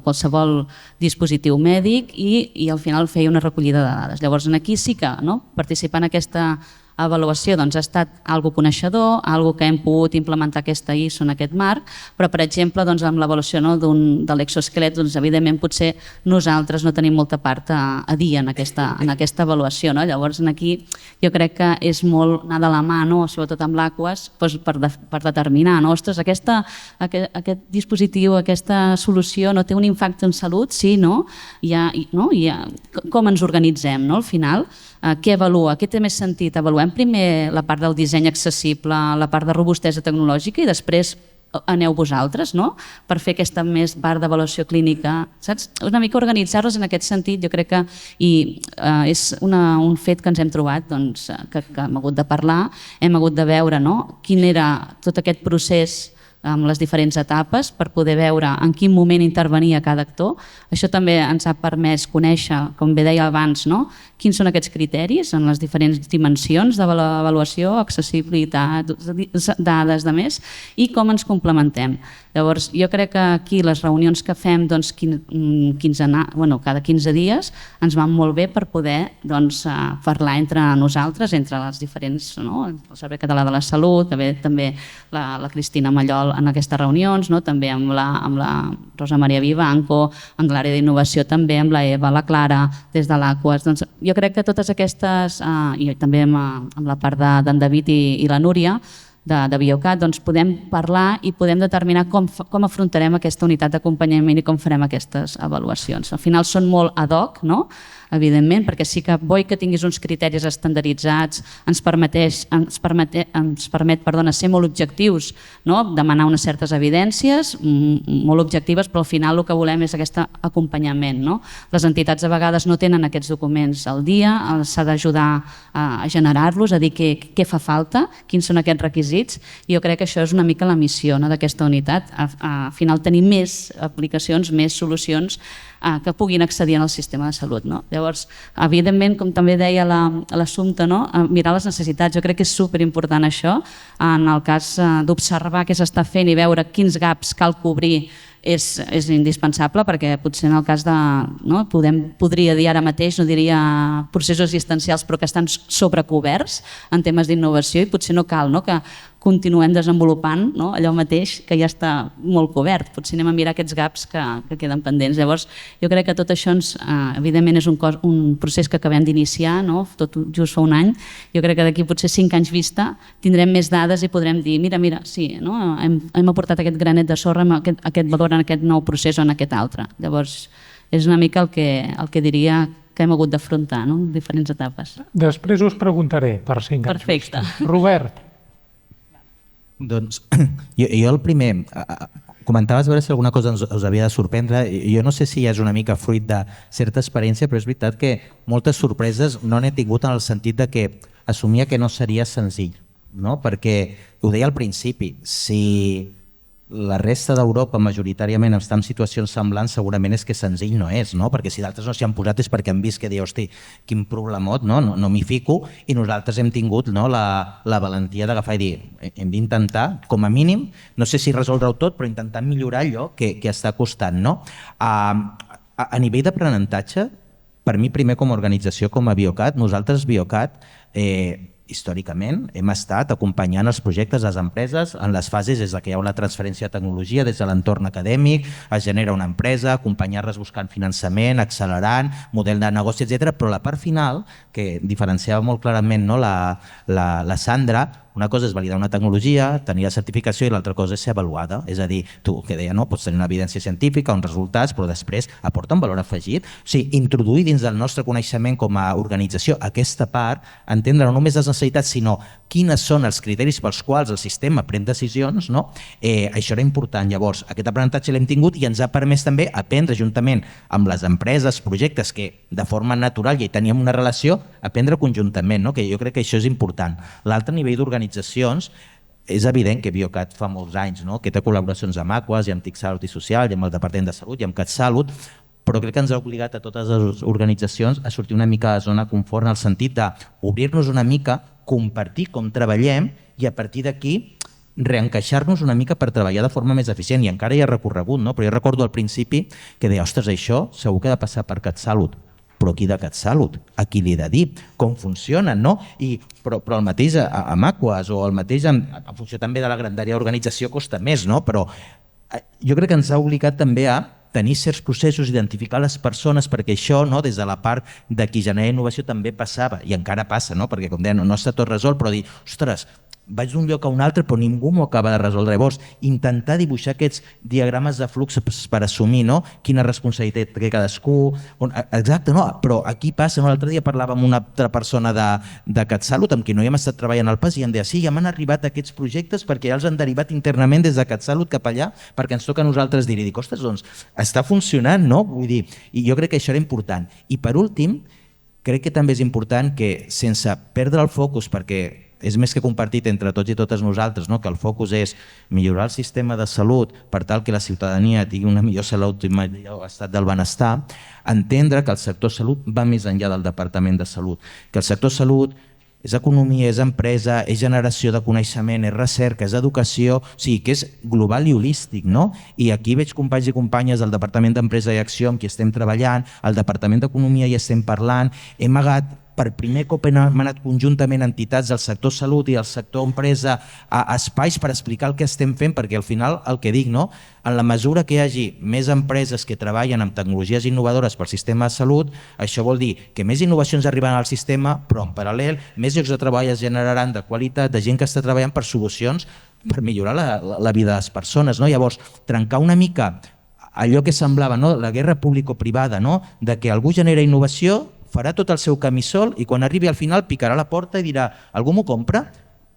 [SPEAKER 5] qualsevol dispositiu mèdic i al final feia una recollida de dades. Llavors, aquí sí que participar en aquesta avaluació ha estat algo coneixedor, algo que hem pogut implementar aquesta ISO en aquest marc, però per exemple amb l'avaluació de l'exoesquelet, evidentment potser nosaltres no tenim molta part a dir en aquesta avaluació. Llavors aquí jo crec que és molt anar de la mà, sobretot amb l'Aquas, per determinar, ostres, aquest dispositiu, aquesta solució no té un impacte en salut? Sí, no? Com ens organitzem al final? Què avalua? Què té més sentit? Avaluem primer la part del disseny accessible, la part de robustesa tecnològica i després aneu vosaltres, per fer aquesta més part d'avaluació clínica. Saps? Una mica organitzar-los en aquest sentit, jo crec que és un fet que ens hem trobat, que hem hagut de parlar, hem hagut de veure quin era tot aquest procés amb les diferents etapes per poder veure en quin moment intervenia cada actor. Això també ens ha permès conèixer, com bé deia abans, quins són aquests criteris en les diferents dimensions de l'avaluació, accessibilitat, dades de més, i com ens complementem. Llavors, jo crec que aquí les reunions que fem cada 15 dies ens van molt bé per poder parlar entre nosaltres, entre les diferents, el Servei Català de la Salut, també la Cristina Mallol en aquestes reunions, també amb la Rosa Maria Vivanco, amb l'àrea d'innovació també, amb la Eva, la Clara, des de l'Aquas. Jo crec que totes aquestes, i també amb la part d'en David i la Núria, de Biocat, podem parlar i podem determinar com afrontarem aquesta unitat d'acompanyament i com farem aquestes avaluacions. Al final són molt ad hoc, evidentment, perquè sí que bo que tinguis uns criteris estandarditzats ens permet ser molt objectius, demanar unes certes evidències molt objectives, però al final el que volem és aquest acompanyament. Les entitats a vegades no tenen aquests documents al dia, s'ha d'ajudar a generar-los, a dir què fa falta, quins són aquests requisits, i jo crec que això és una mica la missió d'aquesta unitat, al final tenir més aplicacions, més solucions que puguin accedir al sistema de salut. Llavors, evidentment, com també deia l'Assumpta, mirar les necessitats. Jo crec que és superimportant això, en el cas d'observar què s'està fent i veure quins gaps cal cobrir és indispensable, perquè potser en el cas de... No? Podria dir ara mateix, no diria processos assistencials, però que estan sobrecoberts en temes d'innovació i potser no cal que continuem desenvolupant allò mateix que ja està molt cobert. Potser anem a mirar aquests gaps que queden pendents. Llavors, jo crec que tot això, evidentment, és un procés que acabem d'iniciar, tot just fa un any. Jo crec que d'aquí potser 5 anys vista tindrem més dades i podrem dir, mira, sí, hem aportat aquest granet de sorra, aquest valor en aquest nou procés o en aquest altre. Llavors, és una mica el que diria que hem hagut d'afrontar, en diferents etapes.
[SPEAKER 2] Després us preguntaré per 5 anys.
[SPEAKER 5] Perfecte.
[SPEAKER 2] Robert.
[SPEAKER 4] Doncs jo el primer, comentaves a veure si alguna cosa us havia de sorprendre. Jo no sé si és una mica fruit de certa experiència, però és veritat que moltes sorpreses no n'he tingut en el sentit de que assumia que no seria senzill, perquè ho deia al principi, si la resta d'Europa majoritàriament està en situacions semblants, segurament és que senzill no és, perquè si d'altres no s'hi han posat és perquè han vist que diu, hosti, quin problemot, no m'hi fico, i nosaltres hem tingut la valentia d'agafar i dir, hem d'intentar, com a mínim, no sé si resoldre-ho tot, però intentar millorar allò que està costant. A nivell d'aprenentatge, per mi primer com a organització, com a Biocat, nosaltres Biocat, històricament hem estat acompanyant els projectes de les empreses en les fases des que hi ha una transferència de tecnologia des de l'entorn acadèmic, es genera una empresa, acompanyar-les buscant finançament, accelerant, model de negoci, etc. Però la part final, que diferenciava molt clarament la Sandra, una cosa és validar una tecnologia, tenir la certificació, i l'altra cosa és ser avaluada. És a dir, tu, que deia, pots tenir una evidència científica, uns resultats, però després aporta un valor afegit. O sigui, introduir dins del nostre coneixement com a organització aquesta part, entendre no només les necessitats, sinó quines són els criteris pels quals el sistema pren decisions, això era important. Llavors, aquest aprenentatge l'hem tingut i ens ha permès també aprendre juntament amb les empreses, projectes que de forma natural ja hi teníem una relació, aprendre conjuntament, que jo crec que això és important. L'altre nivell d'organitzacions, és evident que Biocat fa molts anys que té col·laboracions amb Aquas i amb TIC Salut i Social i amb el Departament de Salut i amb CatSalut, però crec que ens ha obligat a totes les organitzacions a sortir una mica de la zona de confort en el sentit d'obrir-nos una mica, compartir com treballem i a partir d'aquí reencaixar-nos una mica per treballar de forma més eficient. I encara hi ha recorregut, però jo recordo al principi que deia, ostres, això segur que ha de passar per CatSalut. Però qui de CatSalut? A qui li he de dir? Com funcionen? Però el mateix amb Aquas o el mateix en funció també de la grandària de l'organització costa més, però jo crec que ens ha obligat també a tenir certs processos, identificar les persones, perquè això des de la part de qui genera innovació també passava i encara passa, perquè com deia no està tot resolt, però dir, ostres, vaig d'un lloc a un altre però ningú m'ho acaba de resoldre. Llavors, intentar dibuixar aquests diagrames de flux per assumir quina responsabilitat té cadascú. Exacte, però aquí passa. L'altre dia parlava amb una altra persona de CatSalut amb qui no hi hem estat treballant al pas i em deia, sí, ja m'han arribat aquests projectes perquè ja els han derivat internament des de CatSalut cap allà perquè ens toca a nosaltres dir-hi. Dic, ostres, doncs està funcionant, Vull dir, i jo crec que això era important. I per últim, crec que també és important que sense perdre el focus, perquè és més que compartit entre tots i totes nosaltres, que el focus és millorar el sistema de salut per tal que la ciutadania tingui una millor salut i millor estat del benestar, entendre que el sector salut va més enllà del Departament de Salut, que el sector salut és economia, és empresa, és generació de coneixement, és recerca, és educació, o sigui que és global i holístic. I aquí veig companys i companyes del Departament d'Empresa i Acció amb qui estem treballant, al Departament d'Economia hi estem parlant, hem agat per primer cop hem anat conjuntament entitats del sector salut i del sector empresa a espais per explicar el que estem fent, perquè al final el que dic, en la mesura que hi hagi més empreses que treballen amb tecnologies innovadores pel sistema de salut, això vol dir que més innovacions arribaran al sistema, però en paral·lel més llocs de treball es generaran de qualitat, de gent que està treballant per solucions per millorar la vida de les persones. Llavors, trencar una mica allò que semblava la guerra público-privada, de que algú genera innovació, farà tot el seu camí sol i quan arribi al final picarà a la porta i dirà, algú m'ho compra?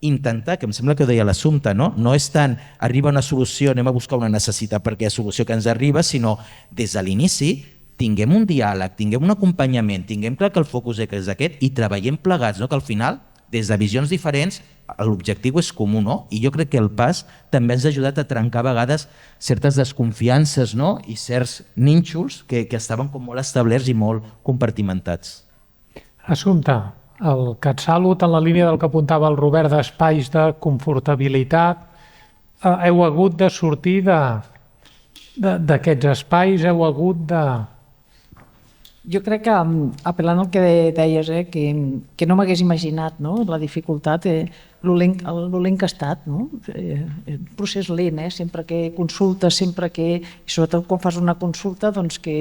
[SPEAKER 4] Intentar, que em sembla que ho deia l'assumpte, no és tant arriba una solució, anem a buscar una necessitat perquè hi ha solució que ens arriba, sinó des de l'inici tinguem un diàleg, tinguem un acompanyament, tinguem clar que el focus és aquest i treballem plegats, que al final, des de visions diferents, l'objectiu és comú, I jo crec que el pas també ens ha ajudat a trencar a vegades certes desconfiances i certs nínxols que estaven com molt establerts i molt compartimentats.
[SPEAKER 2] Assumpte, el CatSalut, en la línia del que apuntava el Robert, d'espais de confortabilitat, heu hagut de sortir d'aquests espais heu hagut de...
[SPEAKER 6] Jo crec que, apel·lant al que deies, que no m'hagués imaginat, no? La dificultat, lo lent que ha estat, no? Un procés lent, sempre que consultes, sempre que... I sobretot quan fas una consulta, doncs que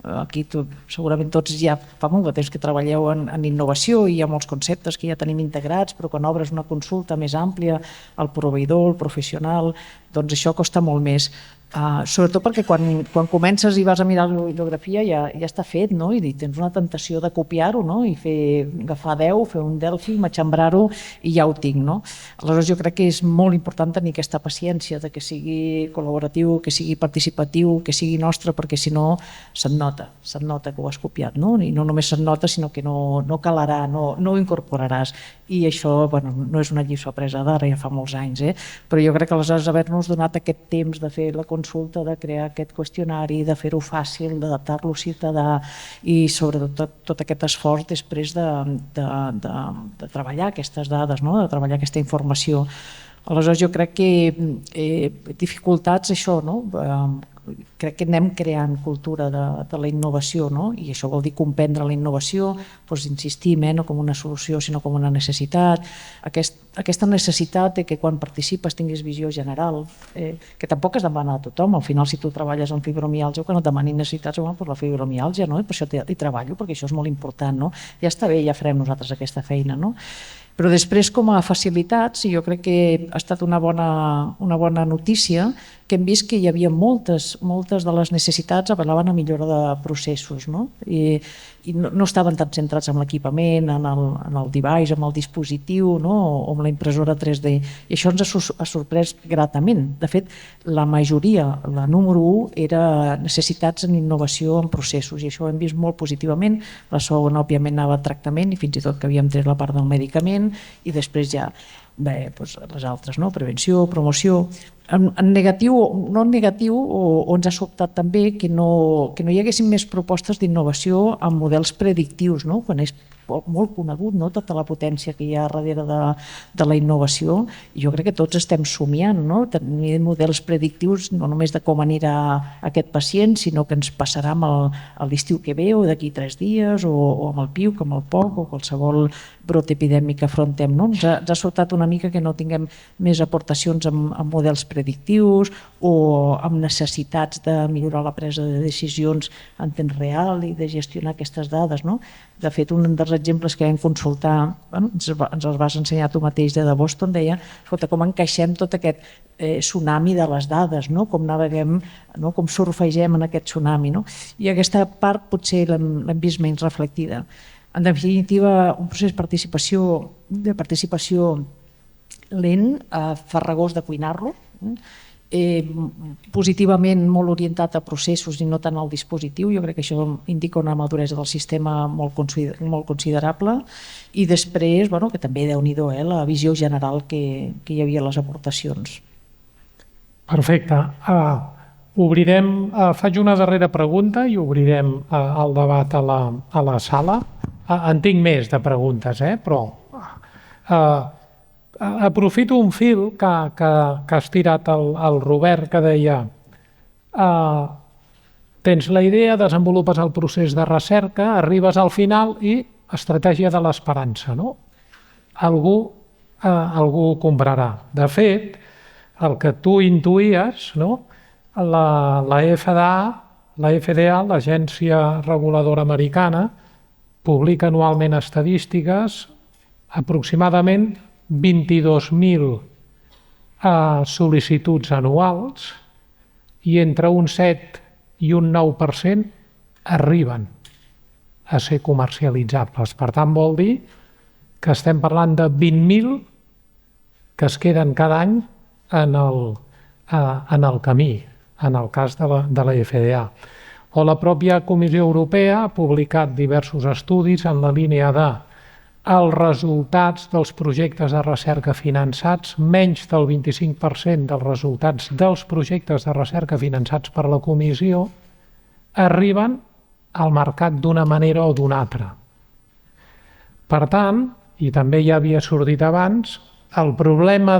[SPEAKER 6] aquí segurament tots ja fa molt de temps que treballeu en innovació i hi ha molts conceptes que ja tenim integrats, però quan obres una consulta més àmplia al proveïdor, al professional, doncs això costa molt més. Sobretot perquè quan comences i vas a mirar la bibliografia ja està fet, no? I tens una tentació de copiar-ho, no? I agafar 10, fer un Delphi, matxembrar-ho i ja ho tinc, no? Aleshores jo crec que és molt important tenir aquesta paciència de que sigui col·laboratiu, que sigui participatiu, que sigui nostre, perquè si no se't nota que ho has copiat, no? I no només se't nota, sinó que no calarà, no ho incorporaràs. I això no és una lliçó apresa d'ara, ja fa molts anys, però jo crec que aleshores haver-nos donat aquest temps de fer la consulta, de crear aquest qüestionari, de fer-ho fàcil, d'adaptar-lo al ciutadà i sobretot tot aquest esforç després de treballar aquestes dades, no? De treballar aquesta informació. Aleshores jo crec que dificultats, això, no? Crec que anem creant cultura de la innovació, no? I això vol dir comprendre la innovació, doncs insistim, no com una solució sinó com una necessitat. Aquesta necessitat que quan participes tinguis visió general, que tampoc es demana a tothom. Al final, si tu treballes amb fibromiàlgia, que no et demanin necessitats, doncs la fibromiàlgia, no? I per això hi treballo, perquè això és molt important, no? Ja està bé, ja farem nosaltres aquesta feina, no? Però després, com a facilitats, jo crec que ha estat una bona notícia que hem vist que hi havia moltes de les necessitats apel·laven a millora de processos, no? I no estaven tan centrats en l'equipament, en el device, en el dispositiu, no? O en la impressora 3D. I això ens ha sorprès gratament. De fet, la majoria, la número 1, era necessitats en innovació en processos, i això ho hem vist molt positivament. La segona, òbviament, anava a tractament, i fins i tot que havíem tret la part del medicament, i després ja les altres, no? Prevenció, promoció. En negatiu, no en negatiu, o ens ha sobtat també que no hi haguessin més propostes d'innovació amb models predictius, no? Quan és molt conegut, no? Tota la potència que hi ha darrere de la innovació, i jo crec que tots estem somiant, no? Tenir models predictius no només de com anirà aquest pacient, sinó que ens passarà a l'estiu que ve o d'aquí 3 dies, o amb el PIUC, amb el POC, o qualsevol brot epidèmic que afrontem, no? Ens ha sobtat una mica que no tinguem més aportacions amb models predictius o amb necessitats de millorar la presa de decisions en temps real i de gestionar aquestes dades, no? De fet, un dels exemples que vam consultar, ens els vas ensenyar tu mateix de Boston, deia, escolta, com encaixem tot aquest tsunami de les dades, no? Com naveguem, no? Com surfegem en aquest tsunami, no? I aquesta part potser l'hem vist menys reflectida. En definitiva, un procés de participació lent, farragós de cuinar-lo, positivament molt orientat a processos i no tant al dispositiu. Jo crec que això indica una maduresa del sistema molt considerable, i després que també, Déu-n'hi-do, la visió general que hi havia a les aportacions.
[SPEAKER 2] Perfecte. Faig una darrera pregunta i obrirem el debat a la sala. En tinc més de preguntes, però aprofito un fil que has tirat al Robert, que deia tens la idea, desenvolupes el procés de recerca, arribes al final i estratègia de l'esperança, no? Algú comprarà. De fet, el que tu intuïes, no? La FDA, l'Agència Reguladora Americana, publica anualment estadístiques, aproximadament 22.000 sol·licituds anuals, i entre un 7 i un 9% arriben a ser comercialitzables. Per tant, vol dir que estem parlant de 20.000 que es queden cada any en el camí, en el cas de la FDA. O la pròpia Comissió Europea ha publicat diversos estudis en la línia de els resultats dels projectes de recerca finançats, menys del 25% dels resultats dels projectes de recerca finançats per la Comissió arriben al mercat d'una manera o d'una altra. Per tant, i també ja havia sortit abans, el problema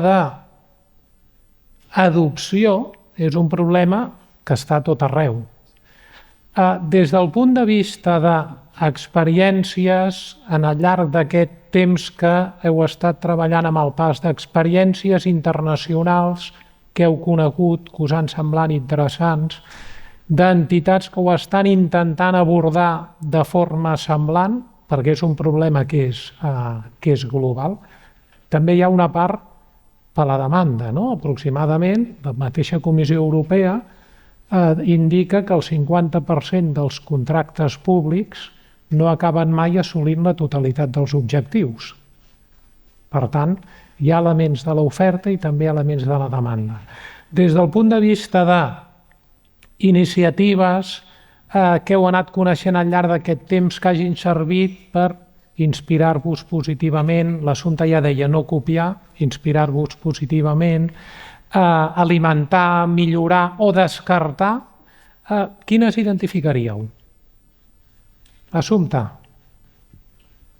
[SPEAKER 2] d'adopció és un problema que està a tot arreu. Des del punt de vista d'experiències, al llarg d'aquest temps que heu estat treballant amb el PAS, d'experiències internacionals que heu conegut, que us han semblat interessants, d'entitats que ho estan intentant abordar de forma semblant, perquè és un problema que és global. També hi ha una part per la demanda, no? Aproximadament, la mateixa Comissió Europea indica que el 50% dels contractes públics no acaben mai assolint la totalitat dels objectius. Per tant, hi ha elements de l'oferta i també elements de la demanda. Des del punt de vista d'iniciatives que heu anat coneixent al llarg d'aquest temps que hagin servit per inspirar-vos positivament, l'assumpte ja deia no copiar, inspirar-vos positivament, alimentar, millorar o descartar, quines identificaríeu? Assumpte.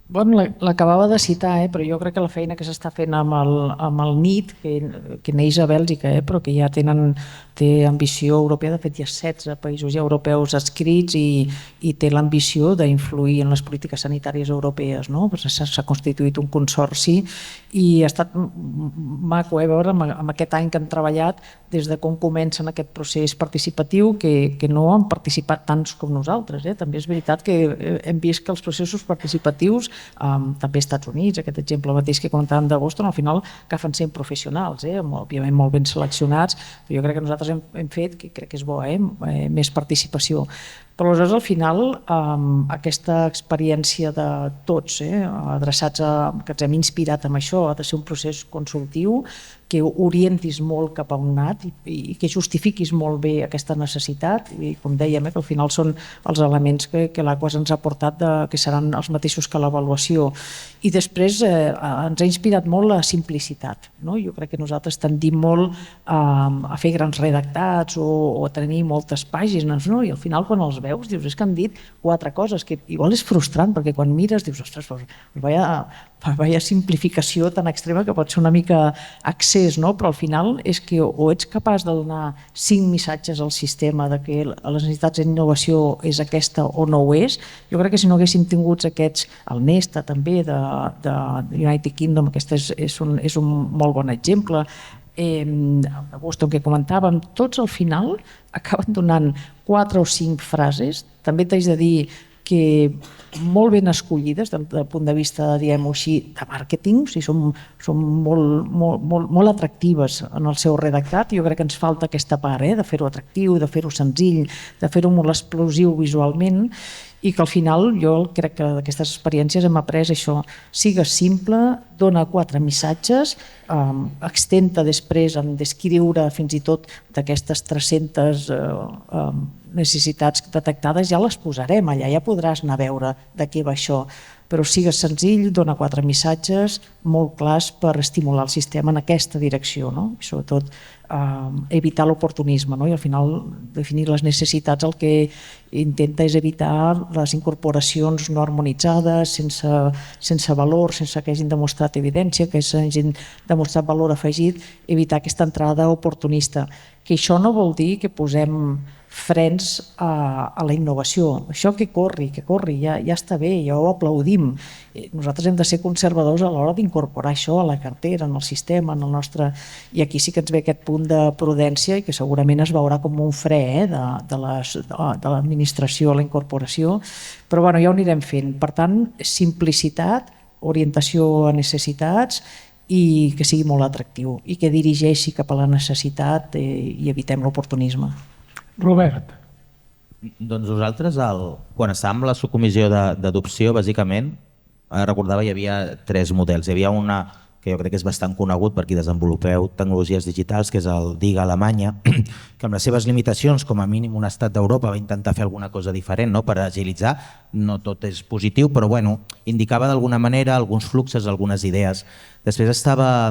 [SPEAKER 6] Bueno, l'acabava de citar, però jo crec que la feina que s'està fent amb el NIT, que neix a Bèlgica, però que ja té ambició europea, de fet hi ha 16 països europeus adscrits i té l'ambició d'influir en les polítiques sanitàries europees. S'ha constituït un consorci i ha estat maco veure amb aquest any que han treballat des de com comencen aquest procés participatiu, que no han participat tants com nosaltres. També és veritat que hem vist que els processos participatius, també als Estats Units, aquest exemple mateix que comentàvem de Boston, al final agafen 100 professionals, òbviament molt ben seleccionats, però jo crec que nosaltres hem fet, que crec que és bo, més participació. Però aleshores al final aquesta experiència de tots adreçats que ens hem inspirat en això ha de ser un procés consultiu que orientis molt cap a un NAT i que justifiquis molt bé aquesta necessitat i com dèiem que al final són els elements que l'Aquas ens ha portat que seran els mateixos que l'avaluació i després ens ha inspirat molt la simplicitat. Jo crec que nosaltres tendim molt a fer grans redactats o a tenir moltes pàgines i al final quan els veus dius és que han dit 4 coses que igual és frustrant perquè quan mires dius ostres, vaya simplificació tan extrema que pot ser una mica excés, però al final és que o ets capaç de donar 5 missatges al sistema de que les necessitats d'innovació és aquesta o no ho és. Jo crec que si no haguéssim tingut aquests, el Nesta també de United Kingdom, aquest és un molt bon exemple, a Boston que comentàvem, tots al final acaben donant 4 o 5 frases, també t'haig de dir que molt ben escollides del punt de vista, diguem-ho així, de màrqueting, són molt atractives en el seu redactat. Jo crec que ens falta aquesta part, de fer-ho atractiu, de fer-ho senzill, de fer-ho molt explosiu visualment i que al final jo crec que d'aquestes experiències hem après això, sigues simple, dona 4 missatges, extenta després en descriure fins i tot d'aquestes 300 necessitats detectades, ja les posarem allà, ja podràs anar a veure de què va això, però sigues senzill, dona 4 missatges molt clars per estimular el sistema en aquesta direcció, i sobretot evitar l'oportunisme, i al final definir les necessitats el que intenta és evitar les incorporacions no harmonitzades, sense valor, sense que hagin demostrat evidència, que hagin demostrat valor afegit, evitar aquesta entrada oportunista, que això no vol dir que posem frens a la innovació. Això que corri, ja està bé, ja ho aplaudim. Nosaltres hem de ser conservadors a l'hora d'incorporar això a la cartera, en el sistema, en el nostre... I aquí sí que ens ve aquest punt de prudència i que segurament es veurà com un fre de l'administració a la incorporació, però ja ho anirem fent. Per tant, simplicitat, orientació a necessitats i que sigui molt atractiu i que dirigeixi cap a la necessitat i evitem l'oportunisme.
[SPEAKER 2] Robert.
[SPEAKER 4] Doncs nosaltres, quan estàvem a la subcomissió d'adopció, bàsicament, recordava hi havia 3 models. Hi havia una que jo crec que és bastant conegut per qui desenvolupeu tecnologies digitals, que és el DIG a Alemanya, que amb les seves limitacions, com a mínim un estat d'Europa va intentar fer alguna cosa diferent per agilitzar. No tot és positiu, però indicava d'alguna manera alguns fluxos, algunes idees Després estava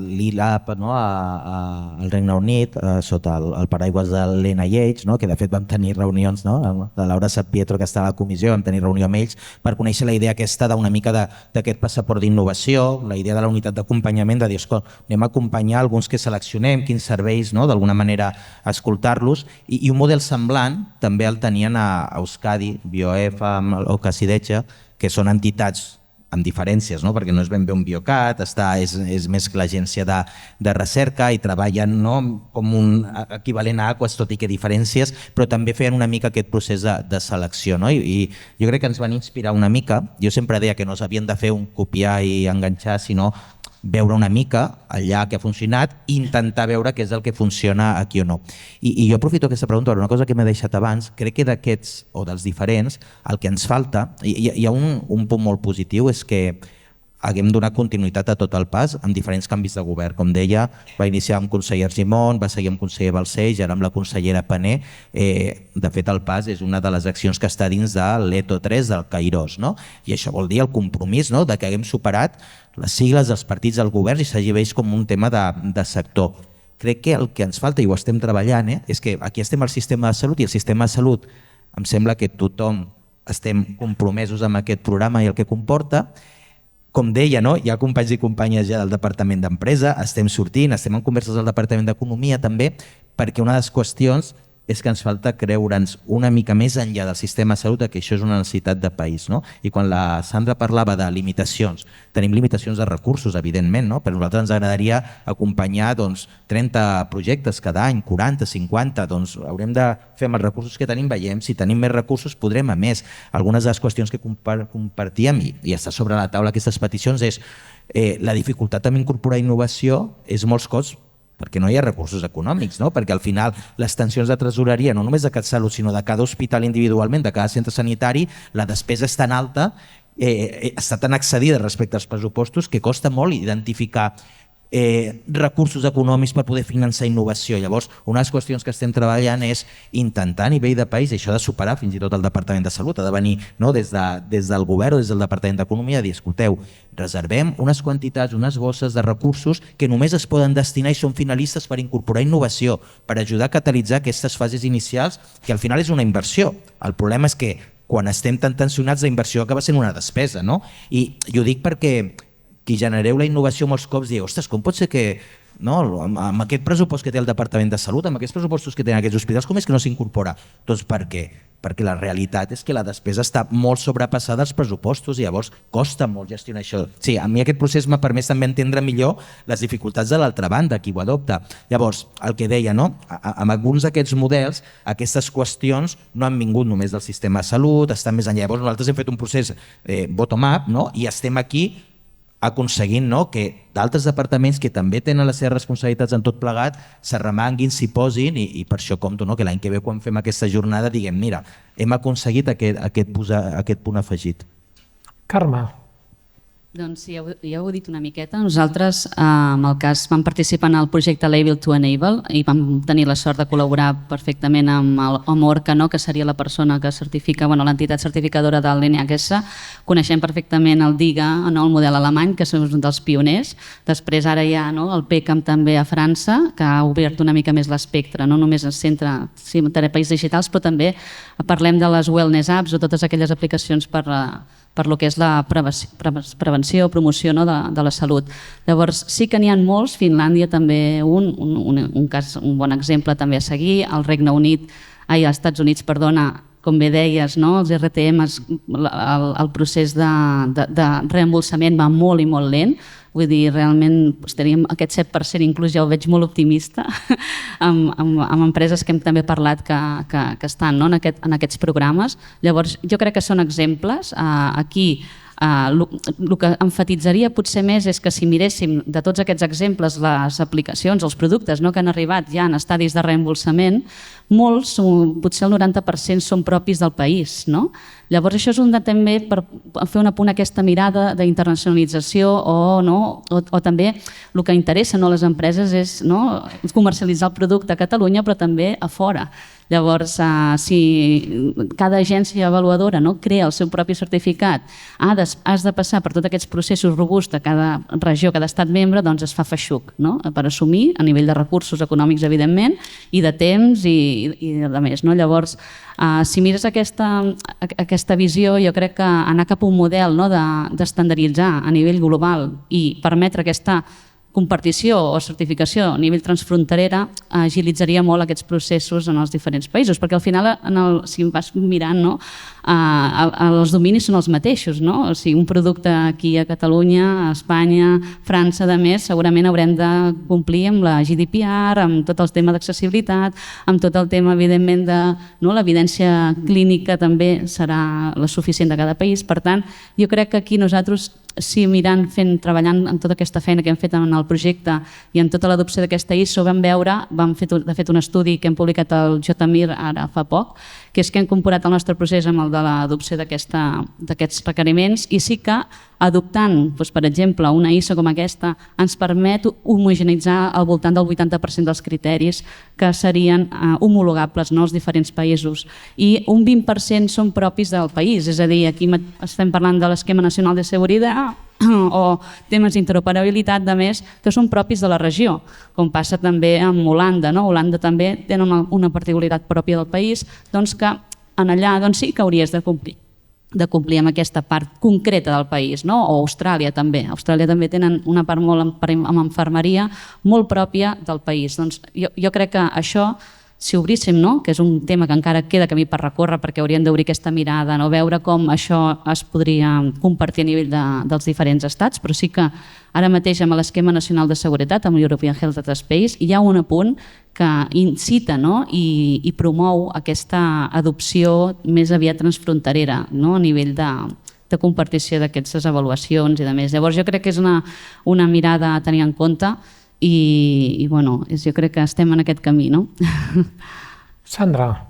[SPEAKER 4] l'ILAB al Regne Unit, sota el paraigües de l'NIH, que de fet vam tenir reunions, de Laura Sanpietro, que està a la comissió, vam tenir reunió amb ells per conèixer la idea aquesta d'una mica d'aquest passaport d'innovació, la idea de la unitat d'acompanyament, de dir, anem a acompanyar alguns que seleccionem, quins serveis, d'alguna manera escoltar-los, i un model semblant també el tenien a Euskadi, Bioef o Casidecha, que són entitats amb diferències, perquè no és ben bé un Biocat, és més que l'agència de recerca i treballen com un equivalent a Aquas, tot i que diferències, però també feien una mica aquest procés de selecció. I jo crec que ens van inspirar una mica. Jo sempre deia que no s'havien de fer un copiar i enganxar, sinó veure una mica allà que ha funcionat i intentar veure què és el que funciona aquí o no. I jo aprofito aquesta pregunta per una cosa que m'he deixat abans. Crec que d'aquests, o dels diferents, el que ens falta, hi ha un punt molt positiu, és que haguem donat continuïtat a tot el pas amb diferents canvis de govern. Com deia, va iniciar amb conseller Argimon, va seguir amb conseller Balcells i ara amb la consellera Pané. De fet, el pas és una de les accions que està dins de l'ETO 3 del Cairós. I això vol dir el compromís de que haguem superat les sigles dels partits del govern i s'hagi vist com un tema de sector. Crec que el que ens falta, i ho estem treballant, és que aquí estem al sistema de salut i el sistema de salut em sembla que tothom estem compromesos amb aquest programa i el que comporta. Com deia, hi ha companys i companyes ja del Departament d'Empresa, estem sortint, estem en converses al Departament d'Economia també, perquè una de les qüestions és que ens falta creure'ns una mica més enllà del sistema de salut que això és una necessitat de país. I quan la Sandra parlava de limitacions, tenim limitacions de recursos, evidentment, però a nosaltres ens agradaria acompanyar 30 projectes cada any, 40, 50, haurem de fer amb els recursos que tenim, veiem si tenim més recursos podrem a més. Algunes de les qüestions que compartíem i està sobre la taula aquestes peticions és la dificultat en incorporar innovació és molts cops perquè no hi ha recursos econòmics, perquè al final les tensions de tresoreria, no només de CatSalut, sinó de cada hospital individualment, de cada centre sanitari, la despesa és tan alta, està tan excedida respecte als pressupostos que costa molt identificar recursos econòmics per poder finançar innovació. Llavors, una de les qüestions que estem treballant és intentar a nivell de país, i això ha de superar fins i tot el Departament de Salut, ha de venir des del govern o des del Departament d'Economia a dir, escolteu, reservem unes quantitats, unes bosses de recursos que només es poden destinar i són finalistes per incorporar innovació, per ajudar a catalitzar aquestes fases inicials, que al final és una inversió. El problema és que quan estem tan tensionats, la inversió acaba sent una despesa. I ho dic perquè qui genereu la innovació molts cops diu, ostres, com pot ser que amb aquest pressupost que té el Departament de Salut, amb aquests pressupostos que tenen aquests hospitals, com és que no s'incorpora? Doncs per què? Perquè la realitat és que la despesa està molt sobrepassada als pressupostos i llavors costa molt gestionar això. Sí, a mi aquest procés m'ha permès també entendre millor les dificultats de l'altra banda, qui ho adopta. Llavors, el que deia, amb alguns d'aquests models, aquestes qüestions no han vingut només del sistema de salut, estan més enllà. Llavors, nosaltres hem fet un procés bottom-up i estem aquí aconseguint que d'altres departaments que també tenen les seves responsabilitats en tot plegat s'arremanguin, s'hi posin i per això compto que l'any que ve quan fem aquesta jornada diguem, mira, hem aconseguit aquest punt afegit.
[SPEAKER 2] Carme.
[SPEAKER 5] Doncs ja ho he dit una miqueta. Nosaltres, en el cas, vam participar en el projecte Label to Enable i vam tenir la sort de col·laborar perfectament amb Orca, que seria la persona que certifica, l'entitat certificadora de l'NHS. Coneixem perfectament el DIGA, el model alemany, que és un dels pioners. Després ara hi ha el PECAM també a França, que ha obert una mica més l'espectre, no només es centra en terapeis digitals, però també parlem de les wellness apps o totes aquelles aplicacions per lo que és la prevenció o promoció de la salut. Llavors, sí que n'hi ha molts, Finlàndia també un bon exemple també a seguir, als Estats Units, com bé deies, els RTMs, el procés de reembolsament va molt i molt lent, vull dir, realment teníem aquest 7%, inclús ja ho veig molt optimista, amb empreses que hem també parlat que estan en aquests programes. Llavors, jo crec que són exemples. Aquí el que emfatitzaria potser més és que si miréssim de tots aquests exemples les aplicacions, els productes que han arribat ja en estadis de reembolsament, molts, potser el 90% són propis del país. Llavors això és també per fer un apunt a aquesta mirada d'internacionalització o també el que interessa a les empreses és comercialitzar el producte a Catalunya però també a fora. Llavors, si cada agència avaluadora crea el seu propi certificat, has de passar per tots aquests processos robusts a cada regió, cada estat membre, doncs es fa feixuc per assumir a nivell de recursos econòmics, evidentment, i de temps i de més. Llavors, si mires aquesta visió, jo crec que anar cap a un model d'estandarditzar a nivell global i permetre aquesta compartició o certificació a nivell transfronterera agilitzaria molt aquests processos en els diferents països, perquè al final, si vas mirant, els dominis són els mateixos. O sigui, un producte aquí a Catalunya, a Espanya, França, a més, segurament haurem de complir amb la GDPR, amb tot el tema d'accessibilitat, amb tot el tema, evidentment, de l'evidència clínica també serà la suficient de cada país. Per tant, jo crec que aquí nosaltres, si mirant, treballant en tota aquesta feina que hem fet en el projecte i en tota l'adopció d'aquesta ISO, vam fer de fet un estudi que hem publicat al JMIR ara fa poc, que és que hem comparat el nostre procés amb el de l'adopció d'aquests requeriments, i sí que adoptant, per exemple, una ISO com aquesta, ens permet homogeneitzar al voltant del 80% dels criteris que serien homologables als diferents països, i un 20% són propis del país, és a dir, aquí estem parlant de l'Esquema Nacional de Seguretat o temes d'interoperabilitat, de més, que són propis de la regió, com passa també amb Holanda. Holanda també tenen una particularitat pròpia del país, doncs que allà sí que hauries de complir amb aquesta part concreta del país, o Austràlia també. A Austràlia també tenen una part amb infermeria molt pròpia del país. Doncs jo crec que això, si obríssim, que és un tema que encara queda camí per recórrer, perquè hauríem d'obrir aquesta mirada, veure com això es podria compartir a nivell dels diferents estats, però sí que ara mateix amb l'Esquema Nacional de Seguretat, amb l'European Health Data Space, hi ha un apunt que incita i promou aquesta adopció més aviat transfronterera a nivell de compartició d'aquestes avaluacions i de més. Llavors jo crec que és una mirada a tenir en compte i jo crec que estem en aquest camí.
[SPEAKER 2] Sandra.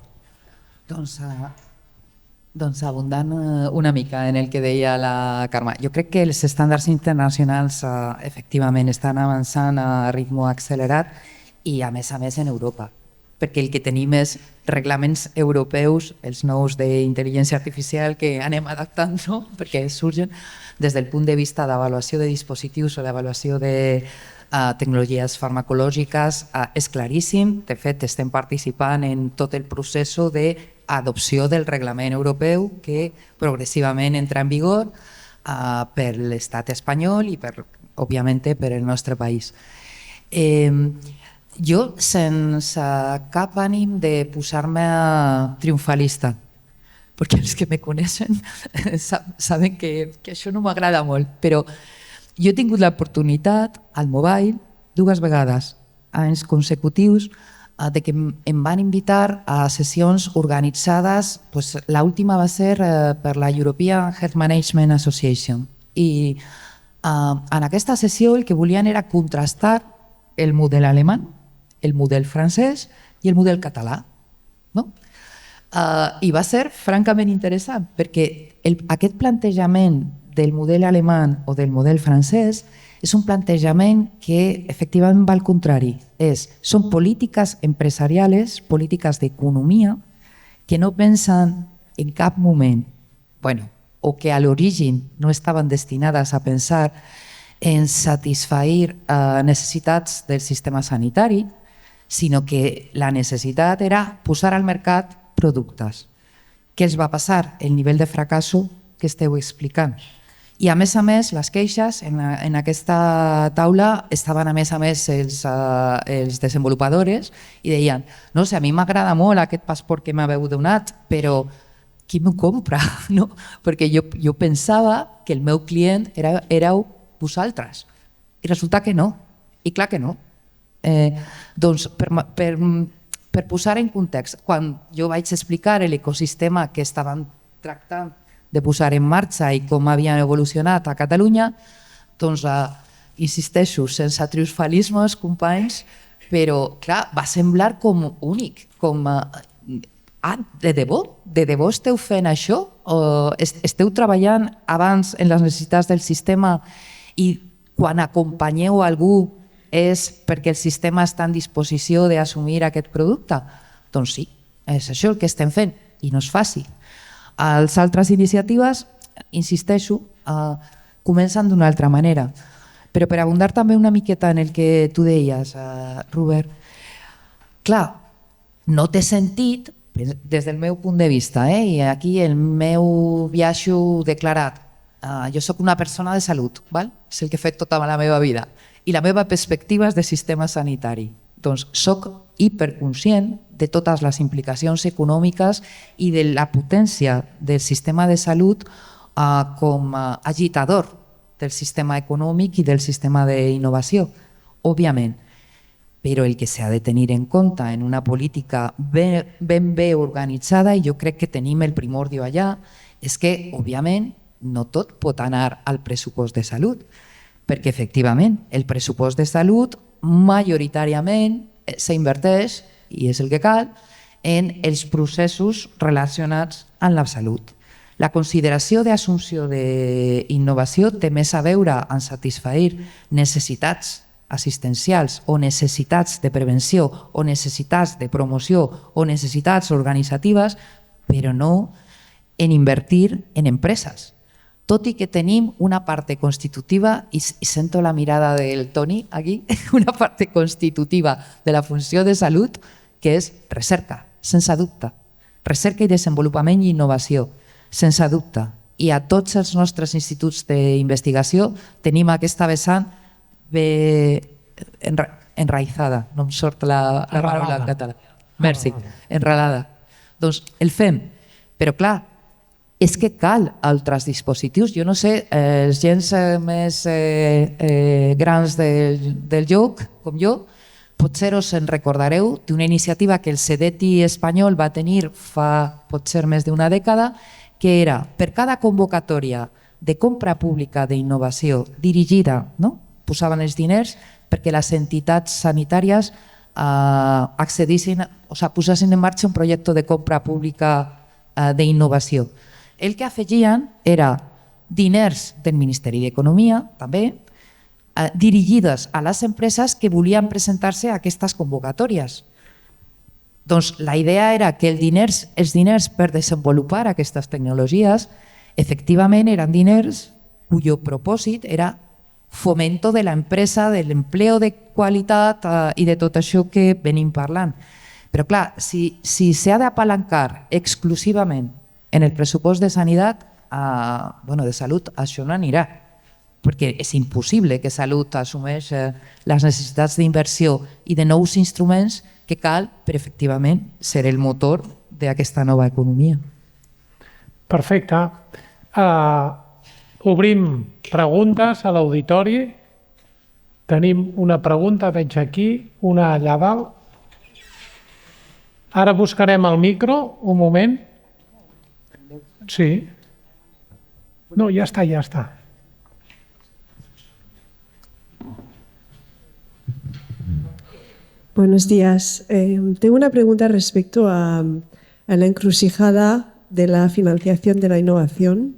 [SPEAKER 3] Doncs abundant una mica en el que deia la Carme. Jo crec que els estàndards internacionals efectivament estan avançant a ritme accelerat i a més en Europa, perquè el que tenim és reglaments europeus, els nous d'intel·ligència artificial que anem adaptant, perquè surgen des del punt de vista d'avaluació de dispositius o d'avaluació de tecnologies farmacològiques, és claríssim. De fet, estem participant en tot el procés d'adopció del reglament europeu que progressivament entra en vigor per l'estat espanyol i, òbviament, per el nostre país. Jo, sense cap ànim de posar-me triomfalista, perquè els que me coneixen saben que això no m'agrada molt, però jo he tingut l'oportunitat al Mobile 2 vegades, anys consecutius, de que em van invitar a sessions organitzades, l'última va ser per la European Health Management Association, i en aquesta sessió el que volien era contrastar el model alemany, el model francès i el model català. I va ser francament interessant, perquè aquest plantejament del model alemany o del model francès és un plantejament que efectivament va al contrari. Són polítiques empresarials, polítiques d'economia, que no pensen en cap moment, o que a l'origen no estaven destinades a pensar en satisfer necessitats del sistema sanitari, sinó que la necessitat era posar al mercat productes. Què els va passar? El nivell de fracàs que esteu explicant. I a més, les queixes en aquesta taula estaven a més els desenvolupadors i deien, no sé, a mi m'agrada molt aquest passaport que m'haveu donat, però qui m'ho compra? Perquè jo pensava que el meu client éreu vosaltres i resulta que no, i clar que no. Doncs per posar en context, quan jo vaig explicar l'ecosistema que estaven tractant de posar en marxa i com havien evolucionat a Catalunya, doncs insisteixo, sense triomfalismes, companys, però clar, va semblar com únic, com de debò esteu fent això? Esteu treballant abans en les necessitats del sistema i quan acompanyeu algú és perquè el sistema està en disposició d'assumir aquest producte? Doncs sí, És això el que estem fent i no és fàcil. Les altres iniciatives, insisteixo, comencen d'una altra manera. Però per abundar també una miqueta en el que tu deies, Robert, clar, no té sentit, des del meu punt de vista, i aquí el meu viatge declarat, jo sóc una persona de salut, és el que he fet tota la meva vida, i la meva perspectiva és de sistema sanitari. Doncs soc hiperconscient de totes les implicacions econòmiques i de la potència del sistema de salut com a agitador del sistema econòmic i del sistema d'innovació, òbviament. Però el que s'ha de tenir en compte en una política ben bé organitzada, i jo crec que tenim el primordio allà, és que, òbviament, no tot pot anar al pressupost de salut, perquè efectivament el pressupost de salut majoritàriament s'inverteix, i és el que cal, en els processos relacionats amb la salut. La consideració d'assumpció d'innovació té més a veure amb satisfer necessitats assistencials o necessitats de prevenció o necessitats de promoció o necessitats organitzatives, però no en invertir en empreses. Tot i que tenim una part constitutiva, i sento la mirada del Toni aquí, una part constitutiva de la funció de salut, que és recerca, sense dubte. Recerca i desenvolupament i innovació, sense dubte. I a tots els nostres instituts d'investigació tenim aquesta vessant enraizada, no em sort la paraula en català. Merci, enralada. Doncs el fem, però clar, és que cal altres dispositius. Jo no sé, els gens més grans del joc, com jo, potser us en recordareu d'una iniciativa que el CEDETI espanyol va tenir fa potser més d'una dècada, que era per cada convocatòria de compra pública d'innovació dirigida, posaven els diners perquè les entitats sanitàries posessin en marxa un projecte de compra pública d'innovació. El que afegien era diners del Ministeri d'Economia, també, dirigides a les empreses que volien presentar-se a aquestes convocatòries. Doncs la idea era que els diners per desenvolupar aquestes tecnologies efectivament eren diners cuyo propòsit era fomento de l'empresa, de l'empleo de qualitat i de tot això que venim parlant. Però clar, si s'ha d'apalancar exclusivament en el pressupost de sanitat, de salut, això no anirà, perquè és impossible que Salut assumeix les necessitats d'inversió i de nous instruments que cal per efectivament ser el motor d'aquesta nova economia.
[SPEAKER 2] Perfecte. Obrim preguntes a l'auditori. Tenim una pregunta, veig aquí, una allà dalt. Ara buscarem el micro, un moment. Sí. No, ya está.
[SPEAKER 7] Buenos días. Tengo una pregunta respecto a la encrucijada de la financiación de la innovación,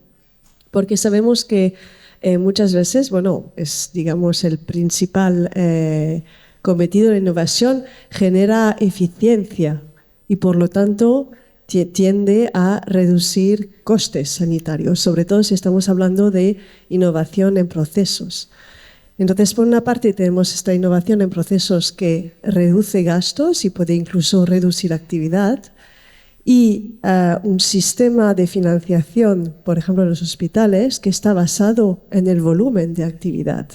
[SPEAKER 7] porque sabemos que muchas veces, es digamos el principal cometido de la innovación, genera eficiencia y por lo tanto tiende a reducir costes sanitarios, sobre todo si estamos hablando de innovación en procesos. Entonces, por una parte tenemos esta innovación en procesos que reduce gastos y puede incluso reducir actividad, y un sistema de financiación, por ejemplo en los hospitales, que está basado en el volumen de actividad.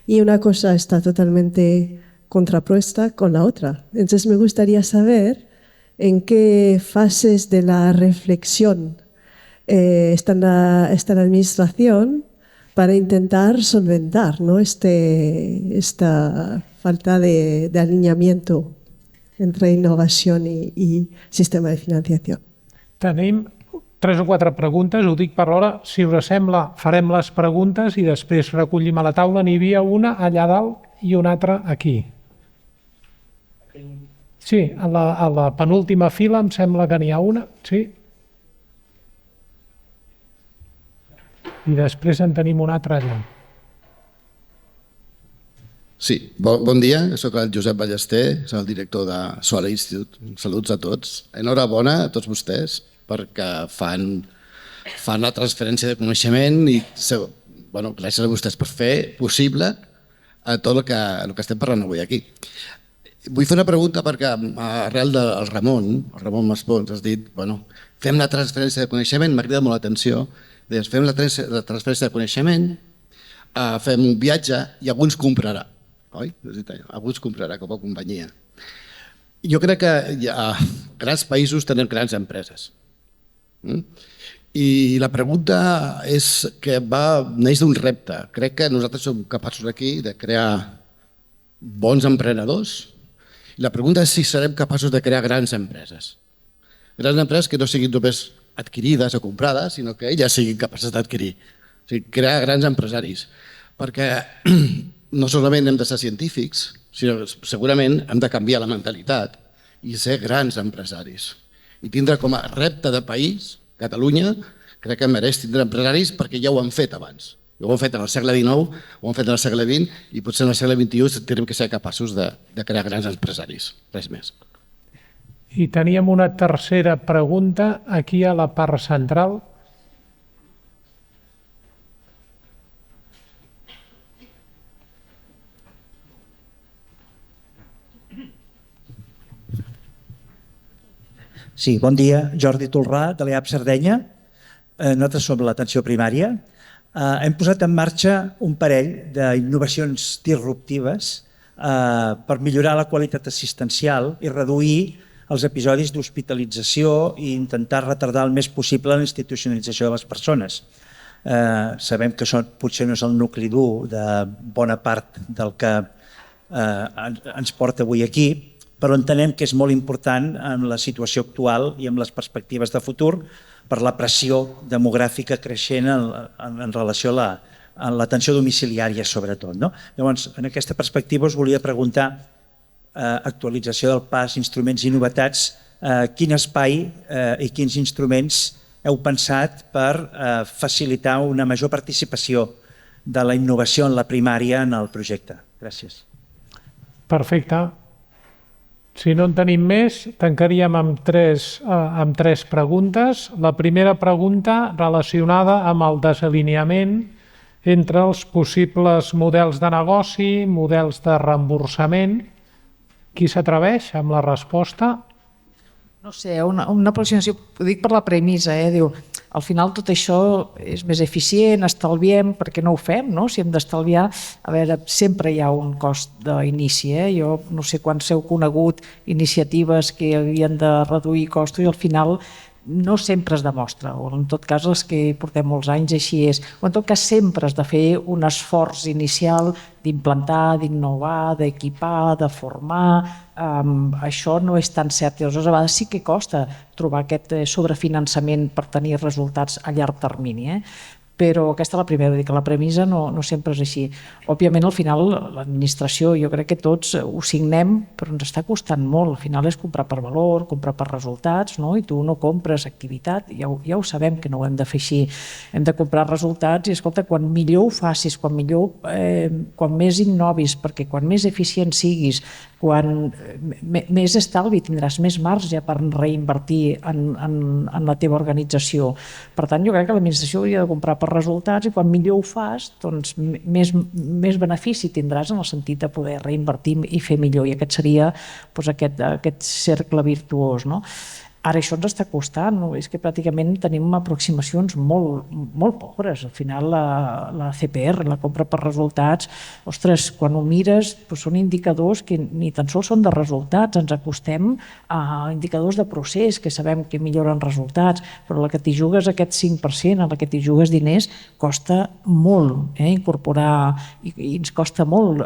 [SPEAKER 7] Y una cosa está totalmente contrapuesta con la otra. Entonces me gustaría saber en qué fases de la reflexión está la administración para intentar solventar esta falta de alineamiento entre innovación y sistema de financiación.
[SPEAKER 2] Tenim 3 o 4 preguntes, ho dic per l'hora. Si us sembla, farem les preguntes i després recollim a la taula. N'hi havia una allà dalt i una altra aquí. Sí, a la penúltima fila em sembla que n'hi ha una. Sí. I després en tenim una altra allà.
[SPEAKER 8] Sí, bon dia, soc el Josep Ballester, soc el director de Solar Institute. Saluts a tots. Enhorabona a tots vostès perquè fan la transferència de coneixement i gràcies a vostès per fer possible tot el que estem parlant avui aquí. Vull fer una pregunta perquè arrel del Ramon Maspons, has dit fem la transferència de coneixement, m'ha cridat molt l'atenció, fem la transferència de coneixement, fem un viatge i algú ens comprarà. Algú ens comprarà com a companyia. Jo crec que a grans països tenen grans empreses. I la pregunta és que neix d'un repte. Crec que nosaltres som capaços aquí de crear bons emprenedors. I la pregunta és si serem capaços de crear grans empreses. Grans empreses que no siguin només adquirides o comprades, sinó que elles siguin capaces d'adquirir. O sigui, crear grans empresaris. Perquè no solament hem de ser científics, sinó que segurament hem de canviar la mentalitat i ser grans empresaris. I tindre com a repte de país, Catalunya, crec que mereix tindre empresaris perquè ja ho han fet abans. Ho han fet en el segle XIX, ho han fet en el segle XX i potser en el segle XXI tindrem que ser capaços de crear grans empresaris. Res més.
[SPEAKER 2] I teníem una tercera pregunta aquí a la part central.
[SPEAKER 9] Sí, bon dia. Jordi Tolrà, de l'EAP Sardenya. Nosaltres som l'atenció primària. Hem posat en marxa un parell d'innovacions disruptives per millorar la qualitat assistencial i reduir els episodis d'hospitalització i intentar retardar el més possible la institucionalització de les persones. Sabem que això potser no és el nucli dur de bona part del que ens porta avui aquí, però entenem que és molt important en la situació actual i en les perspectives de futur per la pressió demogràfica creixent en relació a l'atenció domiciliària, sobretot. Llavors, en aquesta perspectiva us volia preguntar, actualització del PAS, instruments i novetats, quin espai i quins instruments heu pensat per facilitar una major participació de la innovació en la primària en el projecte. Gràcies.
[SPEAKER 2] Perfecte. Si no en tenim més, tancaríem amb tres preguntes. La primera pregunta relacionada amb el desalineament entre els possibles models de negoci, models de reemborsament. Qui s'atreveix amb la resposta?
[SPEAKER 6] No sé, una aproximació, ho dic per la premissa, diu, al final tot això és més eficient, estalviem, per què no ho fem, no? Si hem d'estalviar, a veure, sempre hi ha un cost d'inici, jo no sé quants heu conegut iniciatives que havien de reduir costos i al final no sempre es demostra, o en tot cas els que portem molts anys així és, o en tot cas sempre has de fer un esforç inicial d'implantar, d'innovar, d'equipar, de formar, això no és tan cert i aleshores a vegades sí que costa trobar aquest sobrefinançament per tenir resultats a llarg termini, però aquesta és la primera, dir que la premissa no sempre és així. Òbviament, al final, l'administració, jo crec que tots ho signem, però ens està costant molt. Al final és comprar per valor, comprar per resultats, i tu no compres activitat, ja ho sabem que no ho hem de fer així. Hem de comprar resultats i, escolta, quan millor ho facis, quan més innovis, perquè quan més eficient siguis, quan més estalvi tindràs més marge per reinvertir en la teva organització. Per tant, jo crec que l'administració hauria de comprar per resultats i quan millor ho fas, doncs més benefici tindràs en el sentit de poder reinvertir i fer millor. I aquest seria aquest cercle virtuós. Ara això ens està costant, és que pràcticament tenim aproximacions molt pobres. Al final la CPR, la compra per resultats, ostres, quan ho mires són indicadors que ni tan sols són de resultats, ens acostem a indicadors de procés que sabem que milloren resultats, però la que t'hi jugues aquest 5%, a la que t'hi jugues diners, costa molt incorporar i ens costa molt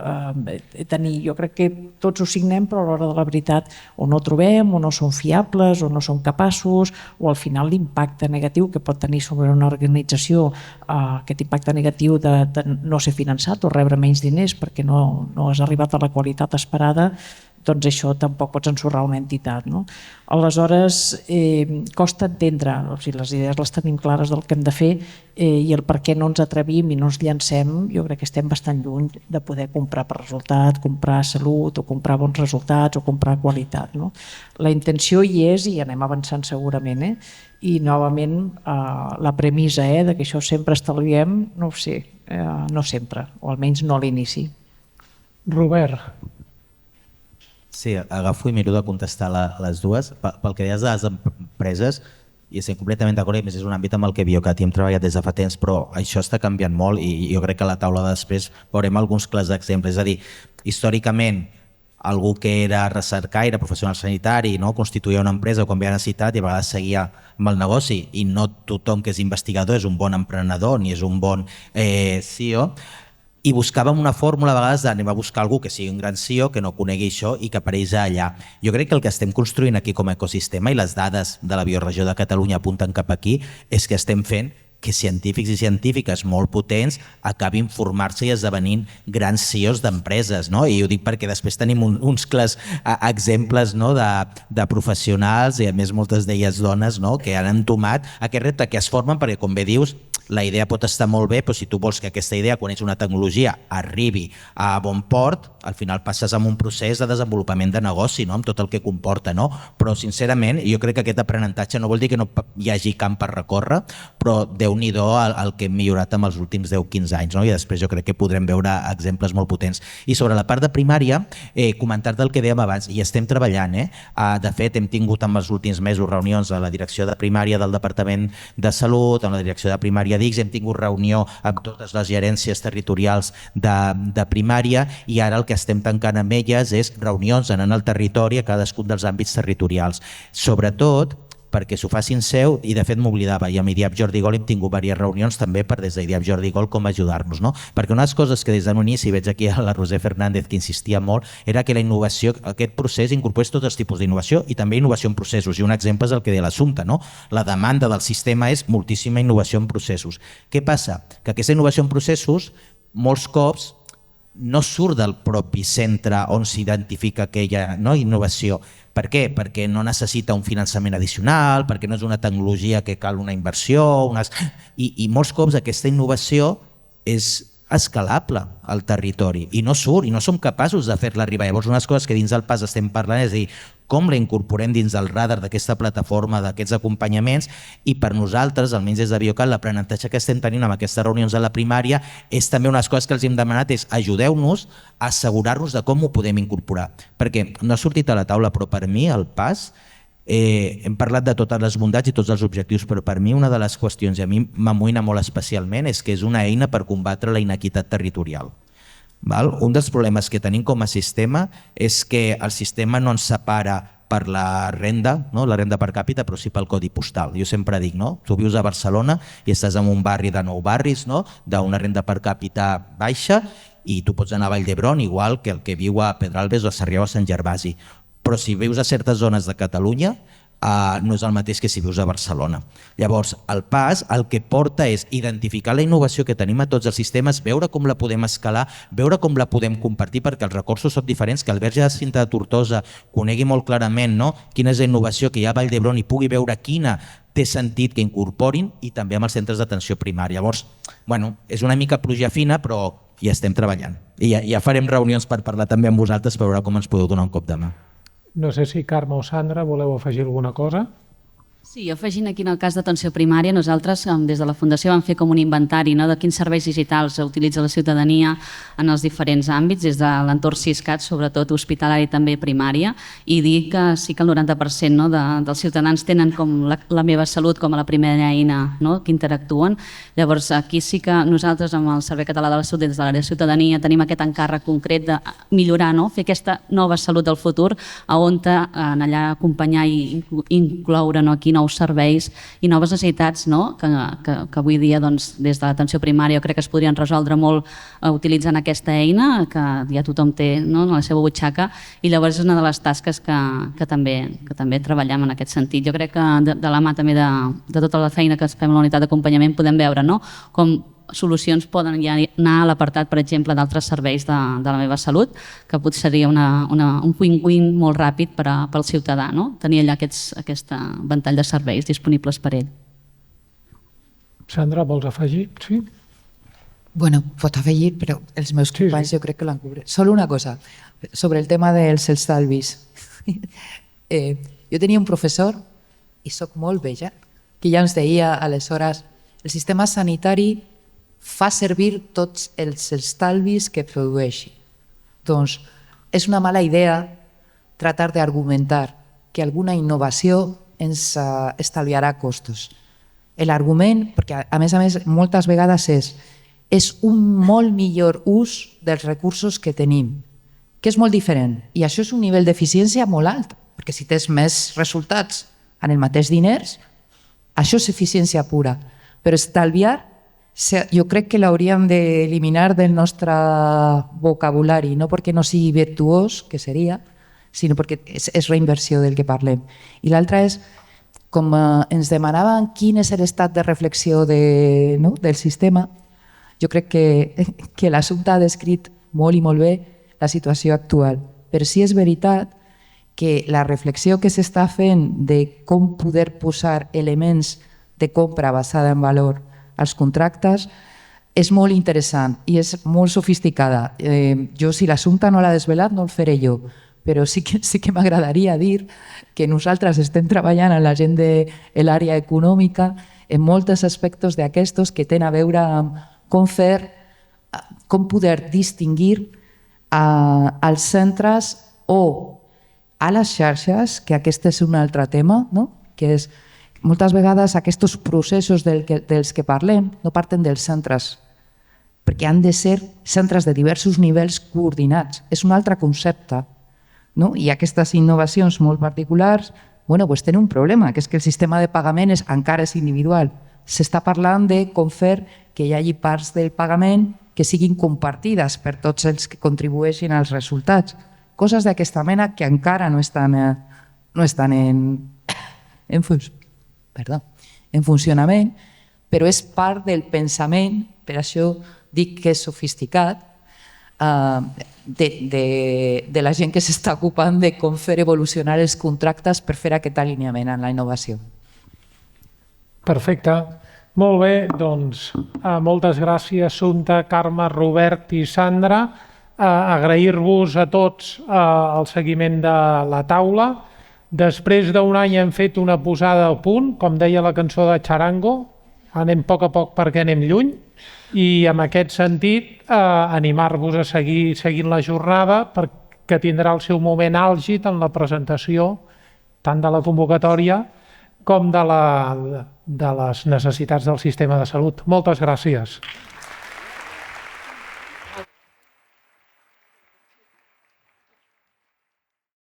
[SPEAKER 6] tenir. Jo crec que tots ho signem, però a l'hora de la veritat o no trobem, o no són fiables, o no són capaços, o al final l'impacte negatiu que pot tenir sobre una organització, aquest impacte negatiu de no ser finançat o rebre menys diners perquè no has arribat a la qualitat esperada, doncs això tampoc pots ensorrar una entitat. No? Aleshores, costa entendre, o sigui, les idees les tenim clares del que hem de fer i el per què no ens atrevim i no ens llancem, jo crec que estem bastant lluny de poder comprar per resultat, comprar salut o comprar bons resultats o comprar qualitat. No? La intenció hi és i anem avançant segurament, i novament la premissa de que això sempre estalviem, no ho sé, no sempre, o almenys no a l'inici.
[SPEAKER 2] Robert.
[SPEAKER 4] Sí, agafo i miro de contestar les dues. Pel que deies de les empreses, i estem completament d'acord, i més és un àmbit amb el que Biocat hi hem treballat des de fa temps, però això està canviant molt i jo crec que a la taula de després veurem alguns clars d'exemples. És a dir, històricament, algú que era recercaire, professional sanitari, constituïa una empresa quan havia necessitat i a vegades seguia amb el negoci, i no tothom que és investigador és un bon emprenedor ni és un bon CEO, i buscàvem una fórmula a vegades d'anem a buscar algú que sigui un gran CEO, que no conegui això i que apareix allà. Jo crec que el que estem construint aquí com a ecosistema, i les dades de la bioregió de Catalunya apunten cap aquí, és que estem fent que científics i científiques molt potents acabin formar-se i esdevenint grans CEOs d'empreses. I ho dic perquè després tenim uns clars exemples de professionals, i a més moltes d'elles dones, que han entomat aquest repte, que es formen perquè, com bé dius, la idea pot estar molt bé, però si tu vols que aquesta idea, quan és una tecnologia, arribi a bon port, al final passes amb un procés de desenvolupament de negoci, amb tot el que comporta. Però, sincerament, jo crec que aquest aprenentatge no vol dir que no hi hagi camp per recórrer, però Déu-n'hi-do el que hem millorat en els últims 10-15 anys, i després jo crec que podrem veure exemples molt potents. I sobre la part de primària, comentar-te el que dèiem abans, i estem treballant. De fet, hem tingut en els últims mesos reunions a la direcció de primària del Departament de Salut, amb la direcció de primària d'ICS, hem tingut reunió amb totes les gerències territorials de primària, i ara el que estem tancant amb elles és reunions anant al territori a cadascun dels àmbits territorials. Sobretot perquè s'ho facin seu, i de fet m'oblidava, i amb IDIAP Jordi Gol hem tingut diverses reunions també per des d'IDIAP Jordi Gol com ajudar-nos. Perquè una de les coses que des de l'inici, veig aquí a la Roser Fernández que insistia molt, era que la innovació, aquest procés incorporés tots els tipus d'innovació i també innovació en processos, i un exemple és el que deia l'Assumpta. La demanda del sistema és moltíssima innovació en processos. Què passa? Que aquesta innovació en processos molts cops no surt del propi centre on s'identifica aquella innovació. Per què? Perquè no necessita un finançament addicional, perquè no és una tecnologia que cal una inversió, i molts cops aquesta innovació és escalable al territori i no surt, i no som capaços de fer-la arribar. Llavors, unes coses que dins del PAS estem parlant és dir, com la incorporem dins del radar d'aquesta plataforma, d'aquests acompanyaments, i per nosaltres, almenys des de Biocat, l'aprenentatge que estem tenint amb aquestes reunions de la primària és també unes coses que els hem demanat, és ajudeu-nos a assegurar-nos de com ho podem incorporar. Perquè no ha sortit a la taula, però per mi el PAS, hem parlat de totes les bondats i tots els objectius, però per mi una de les qüestions, i a mi m'amoïna molt especialment, és que és una eina per combatre la inequitat territorial. Un dels problemes que tenim com a sistema és que el sistema no ens separa per la renda per càpita, però sí pel codi postal. Jo sempre dic, tu vius a Barcelona i estàs en un barri de 9 barris, d'una renda per càpita baixa, i tu pots anar a Vall d'Hebron igual que el que viu a Pedralbes o a Sarrià o a Sant Gervasi. Però si vius a certes zones de Catalunya no és el mateix que si vius a Barcelona. Llavors, el PAS el que porta és identificar la innovació que tenim a tots els sistemes, veure com la podem escalar, veure com la podem compartir, perquè els recursos són diferents, que el Verge de Cinta de Tortosa conegui molt clarament quina és la innovació que hi ha a Vall d'Hebron i pugui veure quina té sentit que incorporin, i també amb els centres d'atenció primària. Llavors, és una mica pluja fina, però hi estem treballant. I ja farem reunions per parlar també amb vosaltres per veure com ens podeu donar un cop de mà.
[SPEAKER 2] No sé si Carme o Sandra voleu afegir alguna cosa.
[SPEAKER 5] Sí, afegint aquí en el cas d'atenció primària, nosaltres des de la Fundació vam fer com un inventari de quins serveis digitals utilitza la ciutadania en els diferents àmbits, des de l'entorn Siscat, sobretot hospitalari i també primària, i dir que sí que el 90% dels ciutadans tenen com la meva salut com a la primera eina que interactuen. Llavors aquí sí que nosaltres amb el Servei Català de la Salut des de l'àrea de ciutadania tenim aquest encàrrec concret de millorar, fer aquesta nova salut del futur, on allà acompanyar i incloure aquí nous serveis i noves necessitats que avui dia des de l'atenció primària jo crec que es podrien resoldre molt utilitzant aquesta eina que ja tothom té a la seva butxaca, i llavors és una de les tasques que també treballem en aquest sentit. Jo crec que de la mà també de tota la feina que fem a la unitat d'acompanyament podem veure com solucions poden ja anar a l'apartat, per exemple, d'altres serveis de la meva salut, que potser seria un win-win molt ràpid pel ciutadà, no? Tenir allà aquest ventall de serveis disponibles per ell.
[SPEAKER 2] Sandra, vols afegir? Sí?
[SPEAKER 3] Bueno, pot afegir, però els meus companys jo crec que l'han cobert. Solo una cosa, sobre el tema dels estalvis. Jo tenia un professor, i soc molt vella, que ja ens deia aleshores el sistema sanitari fa servir tots els estalvis que produeixi. Doncs és una mala idea tratar d'argumentar que alguna innovació ens estalviarà costos. L'argument, perquè a més moltes vegades és un molt millor ús dels recursos que tenim, que és molt diferent. I això és un nivell d'eficiència molt alt, perquè si tens més resultats en el mateix diners, això és eficiència pura. Però estalviar, jo crec que l'hauríem d'eliminar del nostre vocabulari, no perquè no sigui virtuós, que seria, sinó perquè és reinversió del que parlem. I l'altra és, com ens demanaven quin és l'estat de reflexió del sistema, jo crec que l'assumpte ha descrit molt i molt bé la situació actual. Però sí és veritat que la reflexió que s'està fent de com poder posar elements de compra basada en valor als contractes és molt interessant i és molt sofisticada. Jo, si l'assumpte no l'ha desvelat, no el faré jo, però sí que m'agradaria dir que nosaltres estem treballant en la gent de l'àrea econòmica en molts aspectes d'aquestos que tenen a veure amb com poder distingir als centres o a les xarxes, que aquest és un altre tema, que és moltes vegades aquests processos dels que parlem no parten dels centres, perquè han de ser centres de diversos nivells coordinats. És un altre concepte. I aquestes innovacions molt particulars tenen un problema, que és que el sistema de pagament encara és individual. S'està parlant de com fer que hi hagi parts del pagament que siguin compartides per tots els que contribueixin als resultats. Coses d'aquesta mena que encara no estan en funcionament, però és part del pensament, per això dic que és sofisticat, de la gent que s'està ocupant de com fer evolucionar els contractes per fer aquest alineament en la innovació.
[SPEAKER 2] Perfecte. Molt bé, doncs moltes gràcies, Assumpta, Carme, Robert i Sandra. Agrair-vos a tots el seguiment de la taula. Després d'un any hem fet una posada a punt, com deia la cançó de Charango, anem a poc perquè anem lluny, i en aquest sentit animar-vos a seguir seguint la jornada perquè tindrà el seu moment àlgid en la presentació tant de la convocatòria com de les necessitats del sistema de salut. Moltes gràcies.